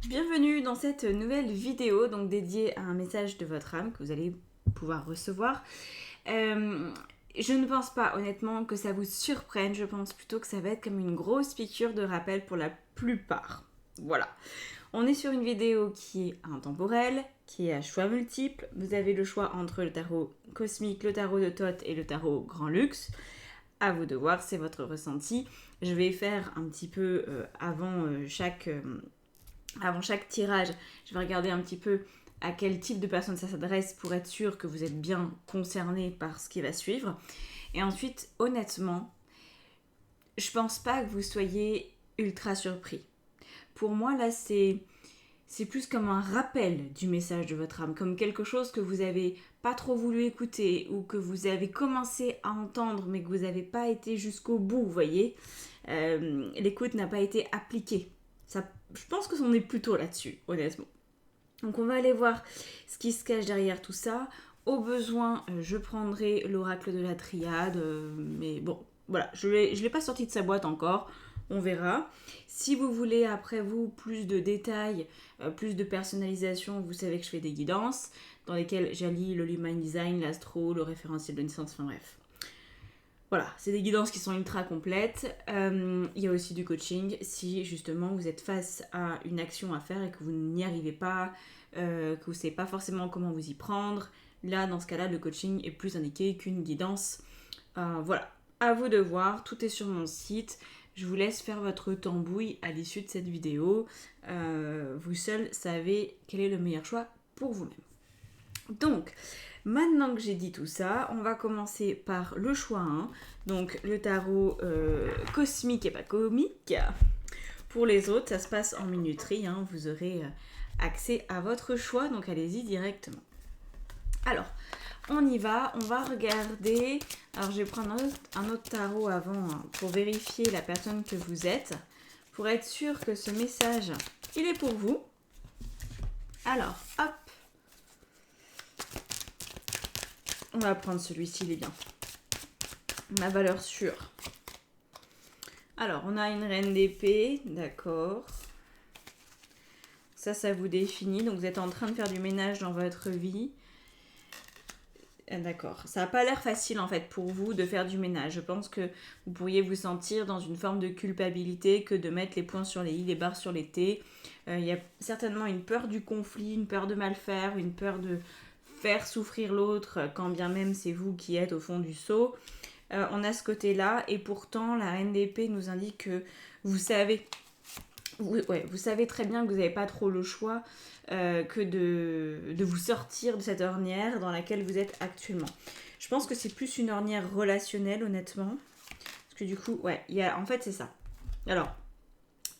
Bienvenue dans cette nouvelle vidéo donc dédiée à un message de votre âme que vous allez pouvoir recevoir. Je ne pense pas honnêtement que ça vous surprenne, je pense plutôt que ça va être comme une grosse piqûre de rappel pour la plupart. Voilà. On est sur une vidéo qui est intemporelle, qui est à choix multiples. Vous avez le choix entre le tarot cosmique, le tarot de Thoth et le tarot Grand Luxe. À vous de voir, c'est votre ressenti. Je vais faire un petit peu avant chaque tirage, je vais regarder un petit peu à quel type de personne ça s'adresse pour être sûr que vous êtes bien concerné par ce qui va suivre. Et ensuite, honnêtement, je pense pas que vous soyez ultra surpris. Pour moi, là, c'est plus comme un rappel du message de votre âme, comme quelque chose que vous avez pas trop voulu écouter ou que vous avez commencé à entendre mais que vous n'avez pas été jusqu'au bout, vous voyez. L'écoute n'a pas été appliquée. Ça, je pense que on est plutôt là-dessus, honnêtement. Donc on va aller voir ce qui se cache derrière tout ça. Au besoin, je prendrai l'oracle de la triade, mais bon, voilà, je l'ai pas sorti de sa boîte encore. On verra. Si vous voulez, après vous, plus de détails, plus de personnalisation, vous savez que je fais des guidances dans lesquelles j'allie le Human Design, l'astro, le référentiel de naissance, enfin bref. Voilà, c'est des guidances qui sont ultra complètes. Il y a aussi du coaching si justement vous êtes face à une action à faire et que vous n'y arrivez pas, que vous ne savez pas forcément comment vous y prendre. Là, dans ce cas-là, le coaching est plus indiqué qu'une guidance. Voilà, à vous de voir, tout est sur mon site. Je vous laisse faire votre tambouille à l'issue de cette vidéo. Vous seul savez quel est le meilleur choix pour vous-même. Donc, maintenant que j'ai dit tout ça, on va commencer par le choix 1, donc le tarot cosmique et pas comique. Pour les autres, ça se passe en minuterie, hein, vous aurez accès à votre choix, donc allez-y directement. Alors, on y va, on va regarder. Alors, je vais prendre un autre tarot avant hein, pour vérifier la personne que vous êtes, pour être sûr que ce message, il est pour vous. Alors, hop. On va prendre celui-ci, il est bien. Ma valeur sûre. Alors, on a une reine d'épée, d'accord. Ça vous définit. Donc, vous êtes en train de faire du ménage dans votre vie. D'accord. Ça n'a pas l'air facile, en fait, pour vous de faire du ménage. Je pense que vous pourriez vous sentir dans une forme de culpabilité que de mettre les points sur les i, les barres sur les t. Il y a certainement une peur du conflit, une peur de mal faire, une peur de faire souffrir l'autre, quand bien même c'est vous qui êtes au fond du seau. On a ce côté-là, et pourtant la reine d'épée nous indique que vous savez, vous savez très bien que vous n'avez pas trop le choix que de vous sortir de cette ornière dans laquelle vous êtes actuellement. Je pense que c'est plus une ornière relationnelle, honnêtement, parce que du coup, en fait c'est ça. Alors,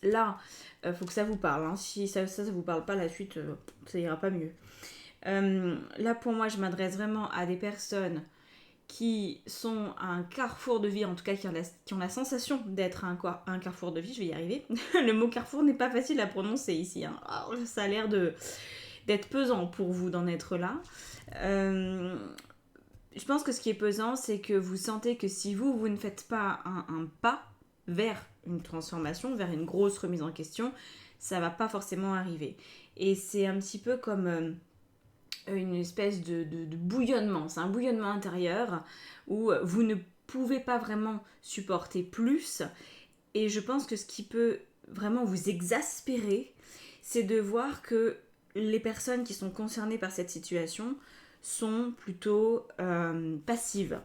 là, faut que ça vous parle, hein. Si ça vous parle pas, la suite, ça ira pas mieux. Là pour moi je m'adresse vraiment à des personnes qui sont à un carrefour de vie, en tout cas qui ont la sensation d'être à un carrefour de vie, je vais y arriver. Le mot carrefour n'est pas facile à prononcer ici, hein. Oh, ça a l'air d'être pesant pour vous d'en être là. Je pense que ce qui est pesant, c'est que vous sentez que si vous ne faites pas un pas vers une transformation, vers une grosse remise en question, ça va pas forcément arriver. Et c'est un petit peu comme une espèce de bouillonnement, c'est un bouillonnement intérieur où vous ne pouvez pas vraiment supporter plus, et je pense que ce qui peut vraiment vous exaspérer, c'est de voir que les personnes qui sont concernées par cette situation sont plutôt passives,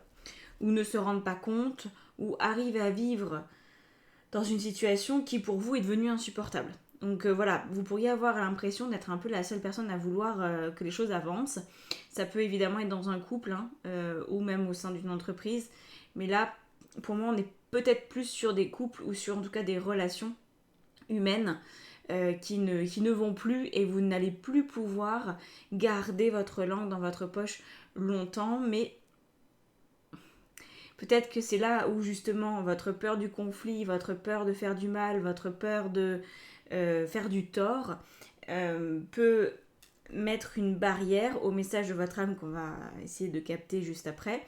ou ne se rendent pas compte, ou arrivent à vivre dans une situation qui pour vous est devenue insupportable. Donc voilà, vous pourriez avoir l'impression d'être un peu la seule personne à vouloir que les choses avancent. Ça peut évidemment être dans un couple hein, ou même au sein d'une entreprise. Mais là, pour moi, on est peut-être plus sur des couples ou sur en tout cas des relations humaines qui ne vont plus, et vous n'allez plus pouvoir garder votre langue dans votre poche longtemps. Mais peut-être que c'est là où justement votre peur du conflit, votre peur de faire du mal, votre peur de faire du tort peut mettre une barrière au message de votre âme qu'on va essayer de capter juste après.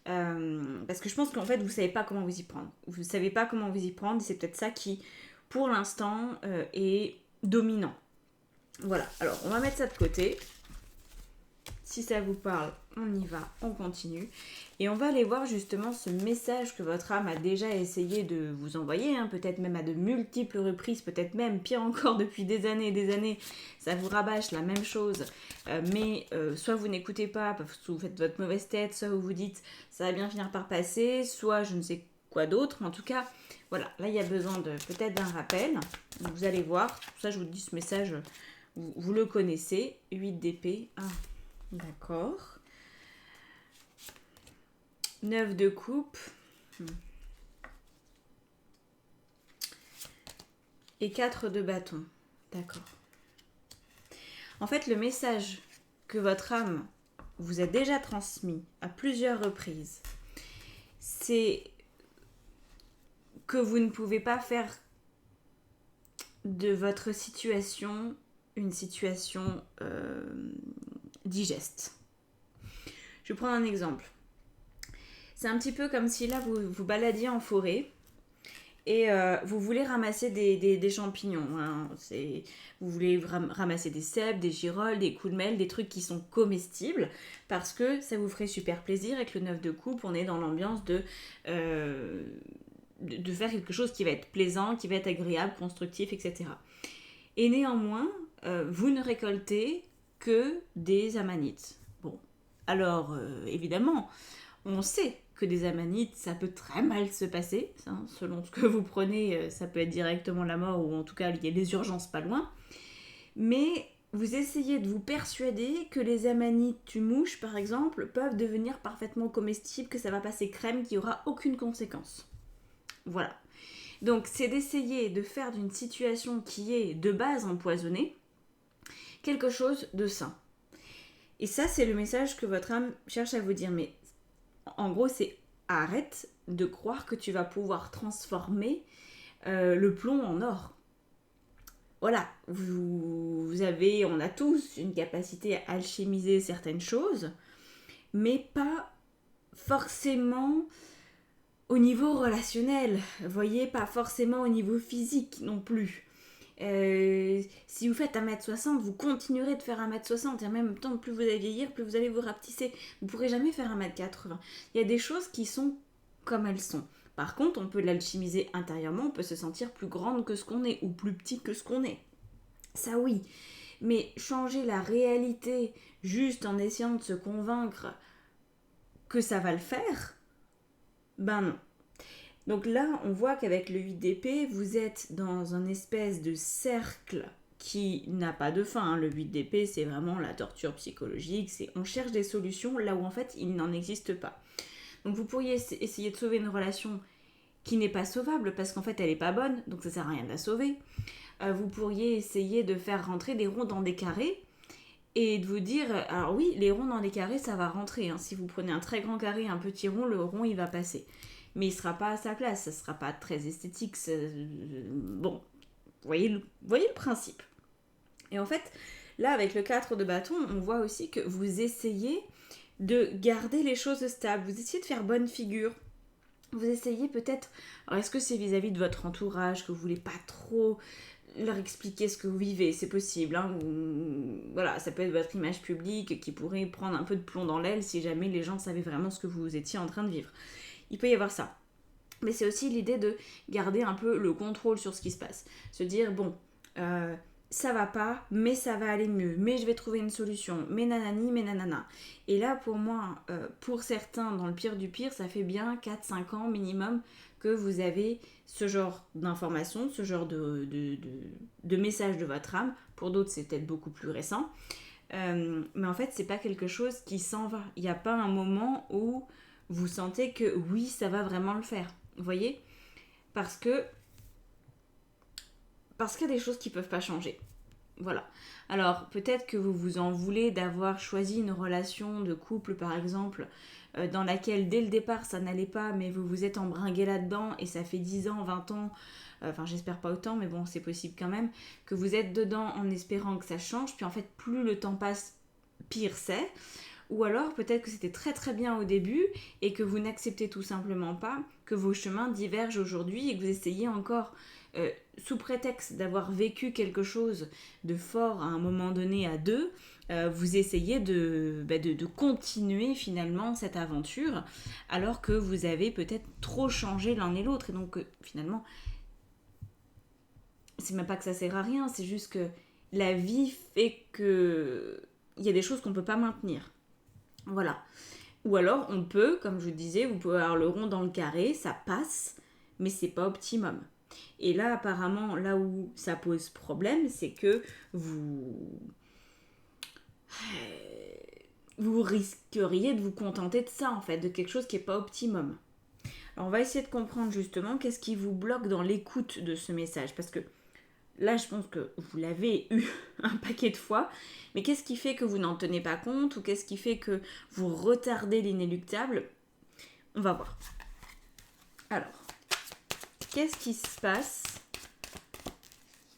Parce que je pense qu'en fait vous savez pas comment vous y prendre. Vous savez pas comment vous y prendre, et c'est peut-être ça qui pour l'instant est dominant. Voilà, alors on va mettre ça de côté. Si ça vous parle, on y va, on continue. Et on va aller voir justement ce message que votre âme a déjà essayé de vous envoyer, hein, peut-être même à de multiples reprises, peut-être même pire encore depuis des années et des années, ça vous rabâche la même chose, mais soit vous n'écoutez pas, parce que vous faites votre mauvaise tête, soit vous vous dites ça va bien finir par passer, soit je ne sais quoi d'autre. En tout cas, voilà, là il y a besoin de peut-être d'un rappel. Donc, vous allez voir, ça je vous dis ce message, vous le connaissez, 8 d'épée. Ah. D'accord. 9 de coupe. Et 4 de bâton. D'accord. En fait, le message que votre âme vous a déjà transmis à plusieurs reprises, c'est que vous ne pouvez pas faire de votre situation une situation digeste. Je vais prendre un exemple. C'est un petit peu comme si là vous vous baladiez en forêt et vous voulez ramasser des champignons. Hein. Vous voulez ramasser des cèpes, des girolles, des coulmelles, des trucs qui sont comestibles parce que ça vous ferait super plaisir. Avec le 9 de coupe, on est dans l'ambiance de faire quelque chose qui va être plaisant, qui va être agréable, constructif, etc. Et néanmoins, vous ne récoltez que des amanites. Bon, alors évidemment, on sait que des amanites, ça peut très mal se passer, hein, selon ce que vous prenez, ça peut être directement la mort ou en tout cas il y a des urgences pas loin. Mais vous essayez de vous persuader que les amanites tumouches, par exemple, peuvent devenir parfaitement comestibles, que ça va passer crème, qu'il n'y aura aucune conséquence. Voilà. Donc c'est d'essayer de faire d'une situation qui est de base empoisonnée quelque chose de sain. Et ça, c'est le message que votre âme cherche à vous dire. Mais en gros, c'est arrête de croire que tu vas pouvoir transformer le plomb en or. Voilà, on a tous une capacité à alchimiser certaines choses, mais pas forcément au niveau relationnel, vous voyez, pas forcément au niveau physique non plus. Si vous faites 1m60, vous continuerez de faire 1m60 et en même temps, plus vous allez vieillir, plus vous allez vous rapetisser. Vous ne pourrez jamais faire 1m80. Il y a des choses qui sont comme elles sont. Par contre, on peut l'alchimiser intérieurement, on peut se sentir plus grande que ce qu'on est ou plus petit que ce qu'on est. Ça oui, mais changer la réalité juste en essayant de se convaincre que ça va le faire, ben non. Donc là, on voit qu'avec le 8 d'épée, vous êtes dans un espèce de cercle qui n'a pas de fin. Hein. Le 8 d'épée, c'est vraiment la torture psychologique. On cherche des solutions là où en fait, il n'en existe pas. Donc vous pourriez essayer de sauver une relation qui n'est pas sauvable parce qu'en fait, elle n'est pas bonne, donc ça sert à rien de la sauver. Vous pourriez essayer de faire rentrer des ronds dans des carrés et de vous dire, alors oui, les ronds dans les carrés, ça va rentrer. Hein. Si vous prenez un très grand carré, un petit rond, le rond, il va passer. Mais il ne sera pas à sa place, ça ne sera pas très esthétique. Bon, vous voyez le principe. Et en fait, là, avec le 4 de bâton, on voit aussi que vous essayez de garder les choses stables, vous essayez de faire bonne figure. Vous essayez peut-être, alors est-ce que c'est vis-à-vis de votre entourage, que vous voulez pas trop leur expliquer ce que vous vivez, c'est possible. Hein, voilà, ça peut être votre image publique qui pourrait prendre un peu de plomb dans l'aile si jamais les gens savaient vraiment ce que vous étiez en train de vivre. Il peut y avoir ça. Mais c'est aussi l'idée de garder un peu le contrôle sur ce qui se passe. Se dire, bon, ça va pas, mais ça va aller mieux, mais je vais trouver une solution, mais nanani, mais nanana. Et là, pour moi, pour certains, dans le pire du pire, ça fait bien 4-5 ans minimum que vous avez ce genre d'informations, ce genre de message de votre âme. Pour d'autres, c'est peut-être beaucoup plus récent. Mais en fait, c'est pas quelque chose qui s'en va. Il n'y a pas un moment où vous sentez que oui, ça va vraiment le faire. Vous voyez ? Parce qu'il y a des choses qui ne peuvent pas changer. Voilà. Alors, peut-être que vous vous en voulez d'avoir choisi une relation de couple, par exemple, dans laquelle, dès le départ, ça n'allait pas, mais vous vous êtes embringué là-dedans, et ça fait 10 ans, 20 ans, enfin, j'espère pas autant, mais bon, c'est possible quand même, que vous êtes dedans en espérant que ça change, puis en fait, plus le temps passe, pire c'est. Ou alors, peut-être que c'était très très bien au début, et que vous n'acceptez tout simplement pas que vos chemins divergent aujourd'hui, et que vous essayez encore sous prétexte d'avoir vécu quelque chose de fort à un moment donné à deux, vous essayez de continuer finalement cette aventure alors que vous avez peut-être trop changé l'un et l'autre. Et donc finalement, c'est même pas que ça sert à rien, c'est juste que la vie fait que il y a des choses qu'on peut pas maintenir. Voilà. Ou alors on peut, comme je vous disais, vous pouvez avoir le rond dans le carré, ça passe, mais c'est pas optimum. Et là, apparemment, là où ça pose problème, c'est que vous risqueriez de vous contenter de ça, en fait, de quelque chose qui n'est pas optimum. Alors, on va essayer de comprendre justement qu'est-ce qui vous bloque dans l'écoute de ce message. Parce que là, je pense que vous l'avez eu un paquet de fois. Mais qu'est-ce qui fait que vous n'en tenez pas compte? Ou qu'est-ce qui fait que vous retardez l'inéluctable? On va voir. Alors, qu'est-ce qui se passe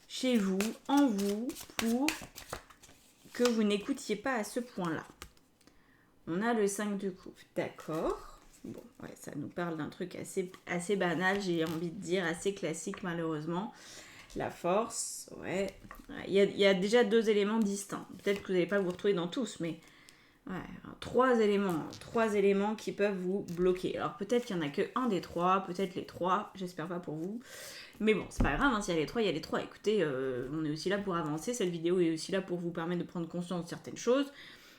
chez vous, en vous, pour que vous n'écoutiez pas à ce point-là? On a le 5 de coupe, d'accord. Bon, ouais, ça nous parle d'un truc assez banal, j'ai envie de dire, assez classique malheureusement. La force, ouais. Il y a déjà 2 éléments distincts. Peut-être que vous n'allez pas vous retrouver dans tous, mais ouais, 3 éléments qui peuvent vous bloquer. Alors peut-être qu'il n'y en a que un des 3, peut-être les 3, j'espère pas pour vous. Mais bon, c'est pas grave, hein, s'il y a les 3, il y a les 3. Écoutez, on est aussi là pour avancer. Cette vidéo est aussi là pour vous permettre de prendre conscience de certaines choses.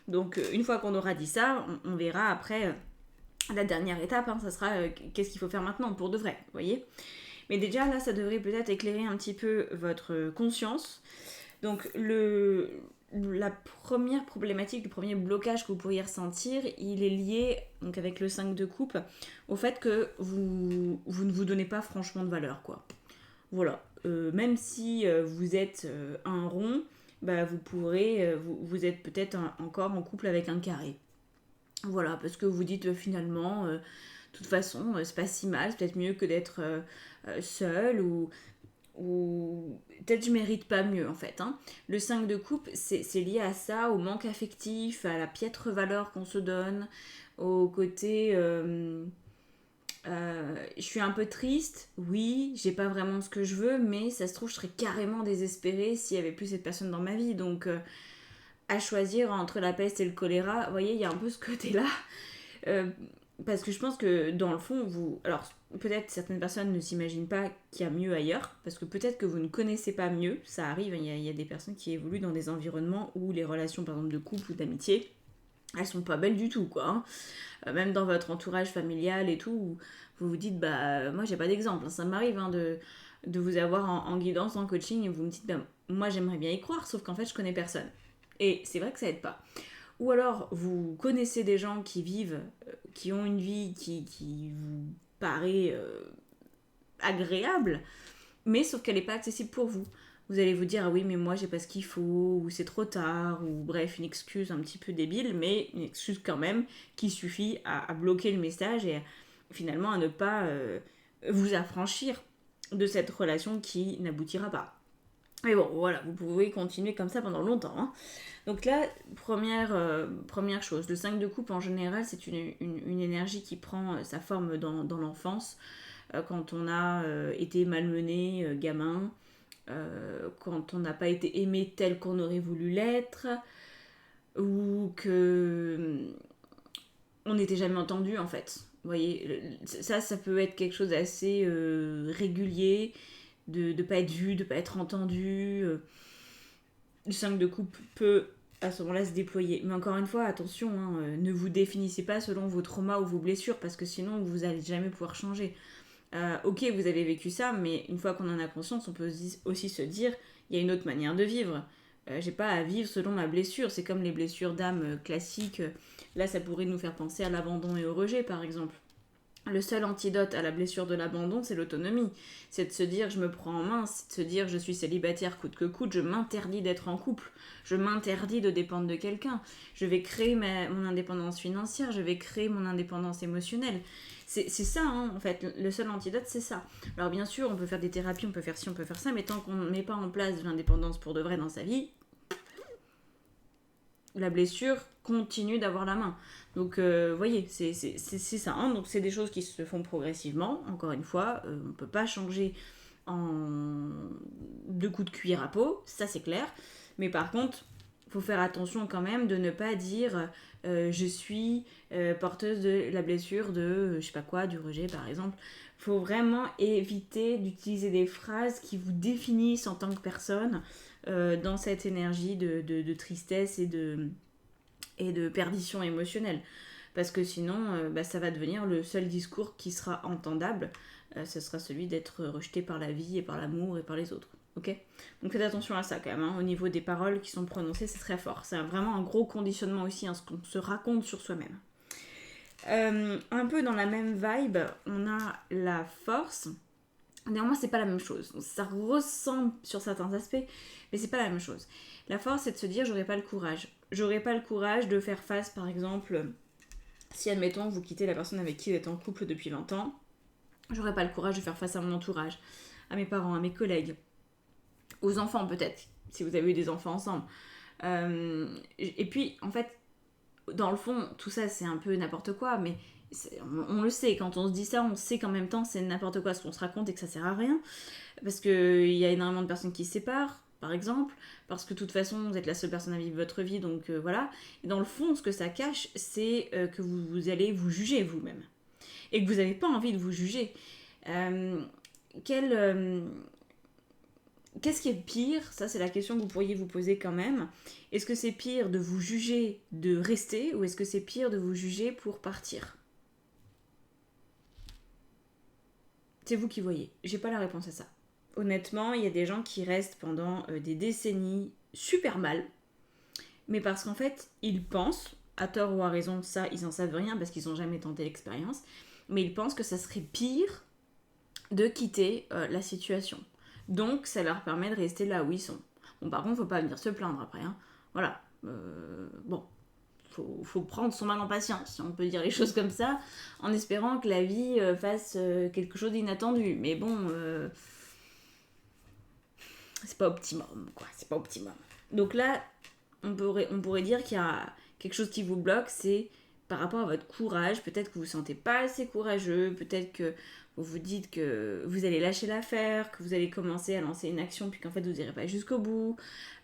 Donc une fois qu'on aura dit ça, on verra après la dernière étape, hein, ça sera qu'est-ce qu'il faut faire maintenant pour de vrai, vous voyez. Mais déjà là, ça devrait peut-être éclairer un petit peu votre conscience. Donc la première problématique, le premier blocage que vous pourriez ressentir, il est lié, donc avec le 5 de coupe, au fait que vous ne vous donnez pas franchement de valeur, quoi. Voilà. Même si vous êtes un rond, bah, vous êtes peut-être encore en couple avec un carré. Voilà, parce que vous dites finalement, de toute façon, c'est pas si mal, c'est peut-être mieux que d'être seul ou peut-être je mérite pas mieux en fait. Hein. Le 5 de coupe, c'est lié à ça, au manque affectif, à la piètre valeur qu'on se donne, au côté je suis un peu triste, oui, j'ai pas vraiment ce que je veux, mais ça se trouve, je serais carrément désespérée s'il y avait plus cette personne dans ma vie. Donc, à choisir entre la peste et le choléra, vous voyez, il y a un peu ce côté-là. Euh, parce que je pense que dans le fond, alors, peut-être certaines personnes ne s'imaginent pas qu'il y a mieux ailleurs, parce que peut-être que vous ne connaissez pas mieux, ça arrive, il y a des personnes qui évoluent dans des environnements où les relations, par exemple, de couple ou d'amitié, elles sont pas belles du tout, quoi. Hein. Même dans votre entourage familial et tout, où vous vous dites, bah, moi j'ai pas d'exemple, hein. Ça m'arrive hein, de vous avoir en guidance, en coaching, et vous me dites, bah, moi j'aimerais bien y croire, sauf qu'en fait je connais personne. Et c'est vrai que ça aide pas. Ou alors vous connaissez des gens qui vivent, qui ont une vie qui vous paraît agréable, mais sauf qu'elle n'est pas accessible pour vous. Vous allez vous dire, ah oui, mais moi j'ai pas ce qu'il faut, ou c'est trop tard, ou bref, une excuse un petit peu débile, mais une excuse quand même qui suffit à bloquer le message et finalement à ne pas vous affranchir de cette relation qui n'aboutira pas. Mais bon, voilà, vous pouvez continuer comme ça pendant longtemps. Hein. Donc là, première chose, le 5 de coupe en général, c'est une énergie qui prend sa forme dans l'enfance, quand on a été malmené, gamin, quand on n'a pas été aimé tel qu'on aurait voulu l'être, ou que on n'était jamais entendu en fait. Vous voyez, ça peut être quelque chose d'assez régulier, de ne pas être vu, de ne pas être entendu. Le 5 de coupe peut à ce moment-là se déployer. Mais encore une fois, attention, hein, ne vous définissez pas selon vos traumas ou vos blessures, parce que sinon vous n'allez jamais pouvoir changer. Ok, vous avez vécu ça, mais une fois qu'on en a conscience, on peut aussi se dire, il y a une autre manière de vivre. J'ai pas à vivre selon ma blessure. C'est comme les blessures d'âme classiques. Là, ça pourrait nous faire penser à l'abandon et au rejet, par exemple. Le seul antidote à la blessure de l'abandon, c'est l'autonomie. C'est de se dire je me prends en main, c'est de se dire je suis célibataire coûte que coûte, je m'interdis d'être en couple, je m'interdis de dépendre de quelqu'un, je vais créer mon indépendance financière, je vais créer mon indépendance émotionnelle. C'est ça, hein, en fait, le seul antidote, c'est ça. Alors bien sûr, on peut faire des thérapies, on peut faire ci, on peut faire ça, mais tant qu'on ne met pas en place de l'indépendance pour de vrai dans sa vie, la blessure continue d'avoir la main. Donc, voyez, c'est ça. Hein. Donc, c'est des choses qui se font progressivement. Encore une fois, on ne peut pas changer en 2 coups de cuillère à peau, ça c'est clair. Mais par contre, il faut faire attention quand même de ne pas dire je suis porteuse de la blessure de je sais pas quoi, du rejet par exemple. Il faut vraiment éviter d'utiliser des phrases qui vous définissent en tant que personne dans cette énergie de tristesse et de perdition émotionnelle. Parce que sinon, ça va devenir le seul discours qui sera entendable. Ce sera celui d'être rejeté par la vie et par l'amour et par les autres. Ok ? Donc faites attention à ça quand même. Au niveau des paroles qui sont prononcées, c'est très fort. C'est vraiment un gros conditionnement aussi, ce qu'on se raconte sur soi-même. Un peu dans la même vibe, on a la force. Néanmoins, c'est pas la même chose. Ça ressemble sur certains aspects, mais c'est pas la même chose. La force, c'est de se dire j'aurais pas le courage. J'aurais pas le courage de faire face, par exemple, si admettons vous quittez la personne avec qui vous êtes en couple depuis 20 ans, j'aurais pas le courage de faire face à mon entourage, à mes parents, à mes collègues, aux enfants peut-être, si vous avez eu des enfants ensemble. Et puis, en fait, dans le fond, tout ça c'est un peu n'importe quoi, mais on le sait, quand on se dit ça, on sait qu'en même temps c'est n'importe quoi ce qu'on se raconte et que ça sert à rien, parce qu'il y a énormément de personnes qui se séparent, par exemple, parce que de toute façon vous êtes la seule personne à vivre votre vie, donc voilà. Et dans le fond, ce que ça cache, c'est que vous allez vous juger vous-même, et que vous n'avez pas envie de vous juger. Qu'est-ce qui est pire ? Ça, c'est la question que vous pourriez vous poser quand même. Est-ce que c'est pire de vous juger de rester, ou est-ce que c'est pire de vous juger pour partir ? C'est vous qui voyez. J'ai pas la réponse à ça. Honnêtement, il y a des gens qui restent pendant des décennies super mal, mais parce qu'en fait, ils pensent, à tort ou à raison, ça, ils en savent rien parce qu'ils n'ont jamais tenté l'expérience, mais ils pensent que ça serait pire de quitter la situation. Donc, ça leur permet de rester là où ils sont. Bon, par contre, faut pas venir se plaindre après, hein. Voilà. Bon, faut prendre son mal en patience, si on peut dire les choses comme ça, en espérant que la vie fasse quelque chose d'inattendu. Mais bon, c'est pas optimum, quoi. C'est pas optimum. Donc là, on pourrait dire qu'il y a quelque chose qui vous bloque, c'est par rapport à votre courage. Peut-être que vous ne vous sentez pas assez courageux, peut-être que vous vous dites que vous allez lâcher l'affaire, que vous allez commencer à lancer une action puis qu'en fait vous n'irez pas jusqu'au bout,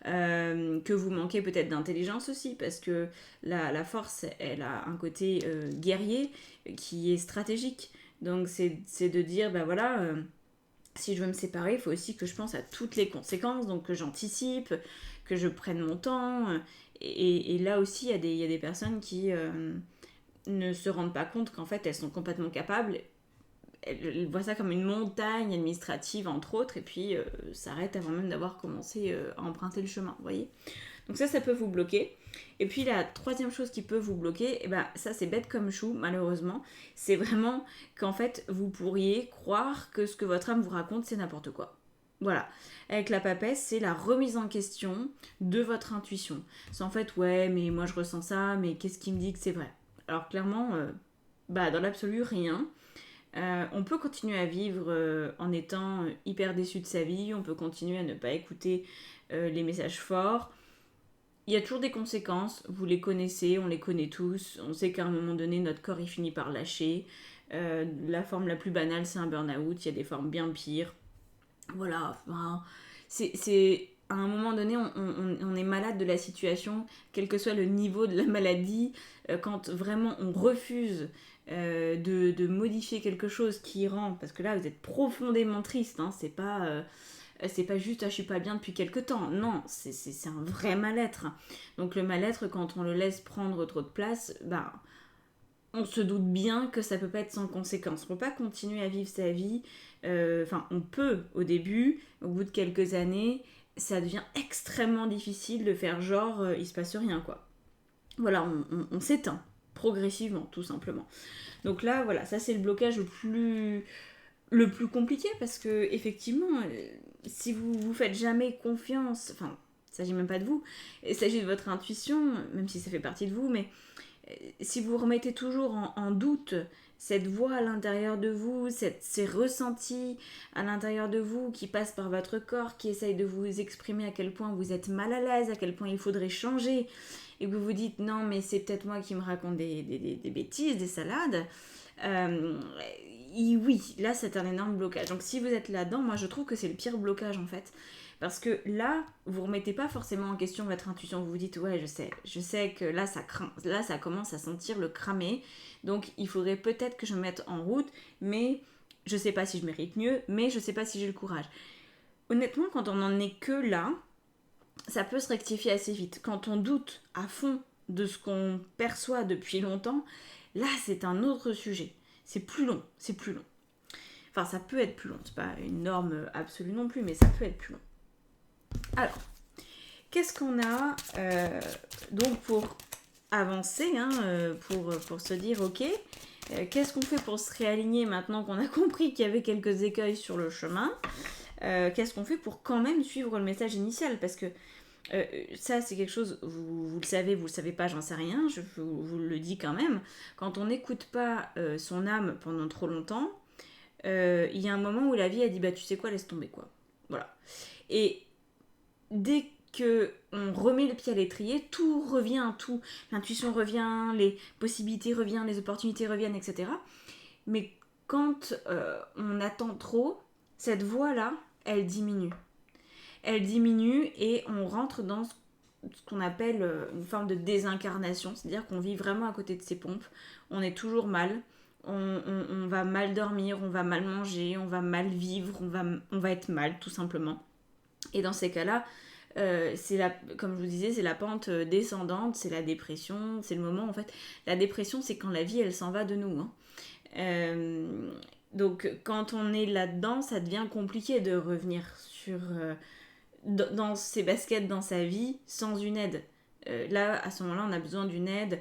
que vous manquez peut-être d'intelligence aussi, parce que la force, elle a un côté guerrier qui est stratégique. Donc c'est de dire, ben voilà, si je veux me séparer, il faut aussi que je pense à toutes les conséquences, donc que j'anticipe, que je prenne mon temps. Et là aussi, il y a des personnes qui ne se rendent pas compte qu'en fait, elles sont complètement capables. Elles voient ça comme une montagne administrative, entre autres, et puis s'arrêtent avant même d'avoir commencé à emprunter le chemin, vous voyez. Donc ça peut vous bloquer. Et puis la troisième chose qui peut vous bloquer, et ben ça c'est bête comme chou, malheureusement, c'est vraiment qu'en fait vous pourriez croire que ce que votre âme vous raconte c'est n'importe quoi. Voilà. Avec la papesse, c'est la remise en question de votre intuition. C'est en fait, ouais, mais moi je ressens ça, mais qu'est-ce qui me dit que c'est vrai ? Alors clairement, dans l'absolu, rien. On peut continuer à vivre en étant hyper déçu de sa vie, on peut continuer à ne pas écouter les messages forts. Il y a toujours des conséquences, vous les connaissez, on les connaît tous, on sait qu'à un moment donné, notre corps il finit par lâcher. La forme la plus banale, c'est un burn-out, il y a des formes bien pires. Voilà, enfin, c'est à un moment donné, on est malade de la situation, quel que soit le niveau de la maladie, quand vraiment on refuse de modifier quelque chose qui rend, parce que là vous êtes profondément triste, hein, c'est pas juste je suis pas bien depuis quelque temps, non, c'est un vrai mal-être. Donc le mal-être, quand on le laisse prendre trop de place, on se doute bien que ça peut pas être sans conséquence. On peut pas continuer à vivre sa vie, on peut au début, au bout de quelques années, ça devient extrêmement difficile de faire genre il se passe rien, quoi. Voilà, on s'éteint progressivement, tout simplement. Donc là, voilà, ça c'est le blocage le plus compliqué, parce que effectivement, si vous faites jamais confiance, enfin, il s'agit même pas de vous, il s'agit de votre intuition, même si ça fait partie de vous, mais si vous remettez toujours en doute cette voix à l'intérieur de vous, ces ressentis à l'intérieur de vous qui passent par votre corps, qui essayent de vous exprimer à quel point vous êtes mal à l'aise, à quel point il faudrait changer, et que vous vous dites non mais c'est peut-être moi qui me raconte des bêtises, des salades, oui, là c'est un énorme blocage. Donc si vous êtes là-dedans, moi je trouve que c'est le pire blocage en fait. Parce que là, vous remettez pas forcément en question votre intuition. Vous vous dites, ouais, je sais que là ça craint, là ça commence à sentir le cramer. Donc il faudrait peut-être que je me mette en route, mais je sais pas si je mérite mieux, mais je sais pas si j'ai le courage. Honnêtement, quand on en est que là, ça peut se rectifier assez vite. Quand on doute à fond de ce qu'on perçoit depuis longtemps, là c'est un autre sujet. C'est plus long, c'est plus long. Enfin, ça peut être plus long, c'est pas une norme absolue non plus, mais ça peut être plus long. Alors, qu'est-ce qu'on a donc pour avancer, pour se dire, ok, qu'est-ce qu'on fait pour se réaligner maintenant qu'on a compris qu'il y avait quelques écueils sur le chemin, qu'est-ce qu'on fait pour quand même suivre le message initial, parce que ça c'est quelque chose, vous le savez, vous le savez pas, j'en sais rien, je vous le dis quand même, quand on n'écoute pas son âme pendant trop longtemps, il y a un moment où la vie a dit, bah tu sais quoi, laisse tomber quoi, voilà. Et dès que on remet le pied à l'étrier, tout revient, tout, l'intuition revient, les possibilités reviennent, les opportunités reviennent, etc. Mais quand on attend trop, cette voie-là, elle diminue. Elle diminue et on rentre dans ce qu'on appelle une forme de désincarnation, c'est-à-dire qu'on vit vraiment à côté de ses pompes, on est toujours mal, on va mal dormir, on va mal manger, on va mal vivre, on va être mal tout simplement. Et dans ces cas-là, comme je vous disais, c'est la pente descendante, c'est la dépression, c'est le moment en fait. La dépression, c'est quand la vie elle s'en va de nous. Donc quand on est là-dedans, ça devient compliqué de revenir dans ses baskets, dans sa vie, sans une aide. Là, à ce moment-là, on a besoin d'une aide,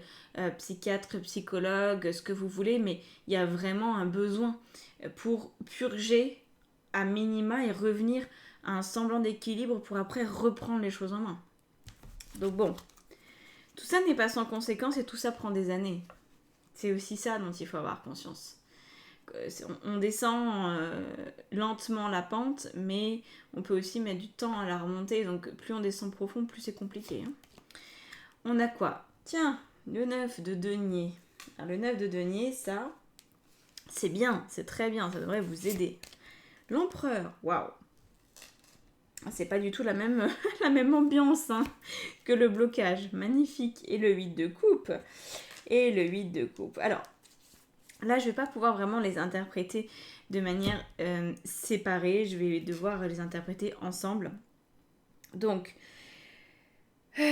psychiatre, psychologue, ce que vous voulez, mais il y a vraiment un besoin pour purger à minima et revenir à un semblant d'équilibre pour après reprendre les choses en main. Donc bon, tout ça n'est pas sans conséquence et tout ça prend des années. C'est aussi ça dont il faut avoir conscience. On descend lentement la pente, mais on peut aussi mettre du temps à la remonter, donc plus on descend profond, plus c'est compliqué. On a quoi ? Tiens, le 9 de denier. Alors, le 9 de denier, ça, c'est bien, c'est très bien, ça devrait vous aider. L'empereur, waouh. C'est pas du tout la même, la même ambiance que le blocage. Magnifique. Et le 8 de coupe. Et le 8 de coupe. Alors, là, je vais pas pouvoir vraiment les interpréter de manière séparée. Je vais devoir les interpréter ensemble. Donc, ce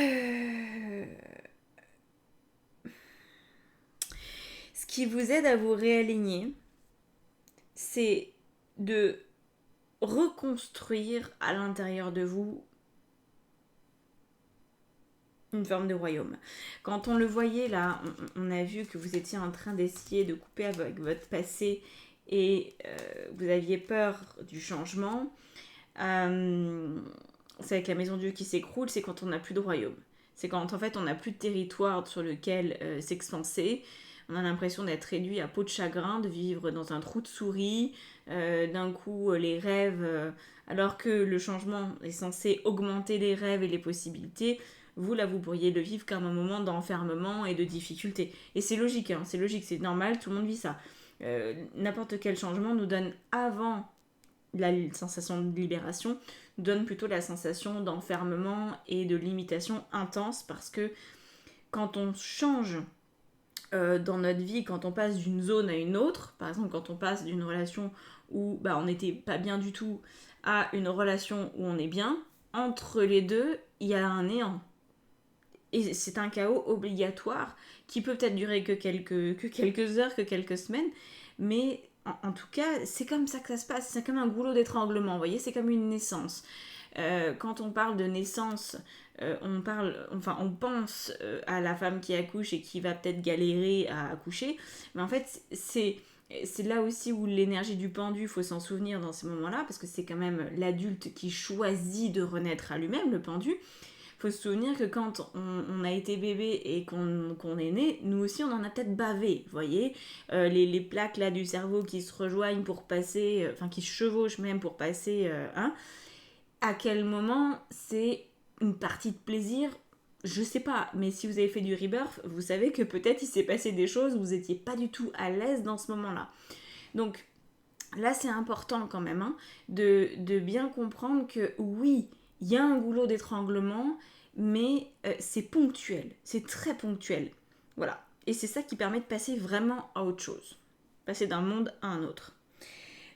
qui vous aide à vous réaligner, c'est de reconstruire à l'intérieur de vous une forme de royaume. Quand on le voyait là, on a vu que vous étiez en train d'essayer de couper avec votre passé et vous aviez peur du changement. C'est avec la maison de Dieu qui s'écroule, c'est quand on n'a plus de royaume. C'est quand en fait on n'a plus de territoire sur lequel s'expanser. On a l'impression d'être réduit à peau de chagrin, de vivre dans un trou de souris. D'un coup, les rêves, alors que le changement est censé augmenter les rêves et les possibilités, vous là vous pourriez le vivre comme un moment d'enfermement et de difficulté. Et c'est logique, c'est normal, tout le monde vit ça. N'importe quel changement nous donne avant la sensation de libération, nous donne plutôt la sensation d'enfermement et de limitation intense, parce que quand on change dans notre vie, quand on passe d'une zone à une autre, par exemple quand on passe d'une relation où on n'était pas bien du tout à une relation où on est bien, entre les deux, il y a un néant. Et c'est un chaos obligatoire qui peut peut-être durer que quelques heures, que quelques semaines, mais en tout cas, c'est comme ça que ça se passe. C'est comme un goulot d'étranglement, vous voyez, c'est comme une naissance. Quand on parle de naissance, on pense à la femme qui accouche et qui va peut-être galérer à accoucher, mais en fait, c'est là aussi où l'énergie du pendu, il faut s'en souvenir dans ces moments-là, parce que c'est quand même l'adulte qui choisit de renaître à lui-même, le pendu. Il faut se souvenir que quand on a été bébé et qu'on est né, nous aussi on en a peut-être bavé, vous voyez, les plaques là du cerveau qui se rejoignent pour passer, qui se chevauchent même pour passer, à quel moment c'est une partie de plaisir, je sais pas, mais si vous avez fait du rebirth, vous savez que peut-être il s'est passé des choses où vous étiez pas du tout à l'aise dans ce moment-là. Donc, là c'est important quand même hein, de bien comprendre que oui, il y a un goulot d'étranglement, mais c'est ponctuel, c'est très ponctuel. Voilà. Et c'est ça qui permet de passer vraiment à autre chose. Passer d'un monde à un autre.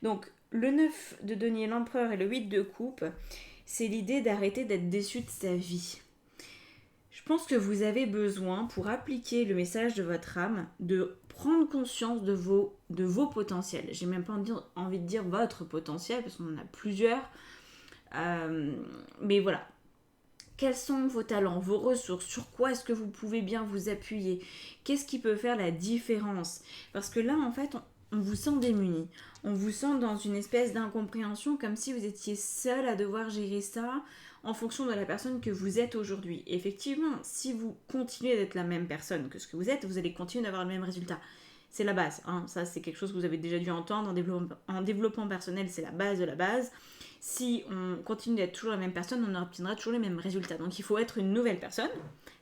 Donc, le 9 de denier l'empereur et le 8 de coupe, c'est l'idée d'arrêter d'être déçu de sa vie. Je pense que vous avez besoin, pour appliquer le message de votre âme, de prendre conscience de vos potentiels. J'ai même pas envie de dire votre potentiel, parce qu'on en a plusieurs. Mais voilà. Quels sont vos talents, vos ressources? Sur quoi est-ce que vous pouvez bien vous appuyer? Qu'est-ce qui peut faire la différence? Parce que là, en fait, on vous sent démuni. On vous sent dans une espèce d'incompréhension, comme si vous étiez seul à devoir gérer ça en fonction de la personne que vous êtes aujourd'hui. Et effectivement, si vous continuez d'être la même personne que ce que vous êtes, vous allez continuer d'avoir le même résultat. C'est la base. Hein. Ça, c'est quelque chose que vous avez déjà dû entendre en développement personnel. C'est la base de la base. Si on continue d'être toujours la même personne, on obtiendra toujours les mêmes résultats. Donc il faut être une nouvelle personne.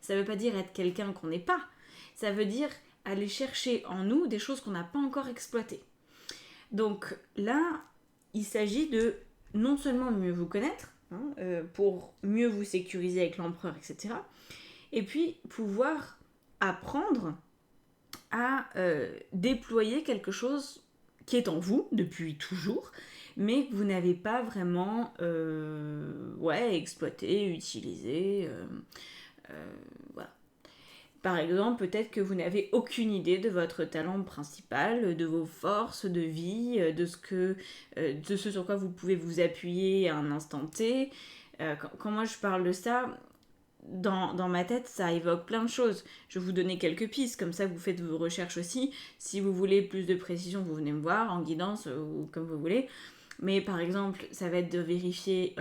Ça ne veut pas dire être quelqu'un qu'on n'est pas. Ça veut dire aller chercher en nous des choses qu'on n'a pas encore exploitées. Donc là, il s'agit de non seulement mieux vous connaître, hein, pour mieux vous sécuriser avec l'empereur, etc. Et puis pouvoir apprendre à déployer quelque chose qui est en vous depuis toujours, mais que vous n'avez pas vraiment exploité, utilisé. Voilà. Par exemple, peut-être que vous n'avez aucune idée de votre talent principal, de vos forces de vie, de ce sur quoi vous pouvez vous appuyer à un instant T. Quand moi je parle de ça, dans ma tête, ça évoque plein de choses. Je vais vous donner quelques pistes, comme ça vous faites vos recherches aussi. Si vous voulez plus de précision, vous venez me voir en guidance ou comme vous voulez. Mais par exemple, ça va être de vérifier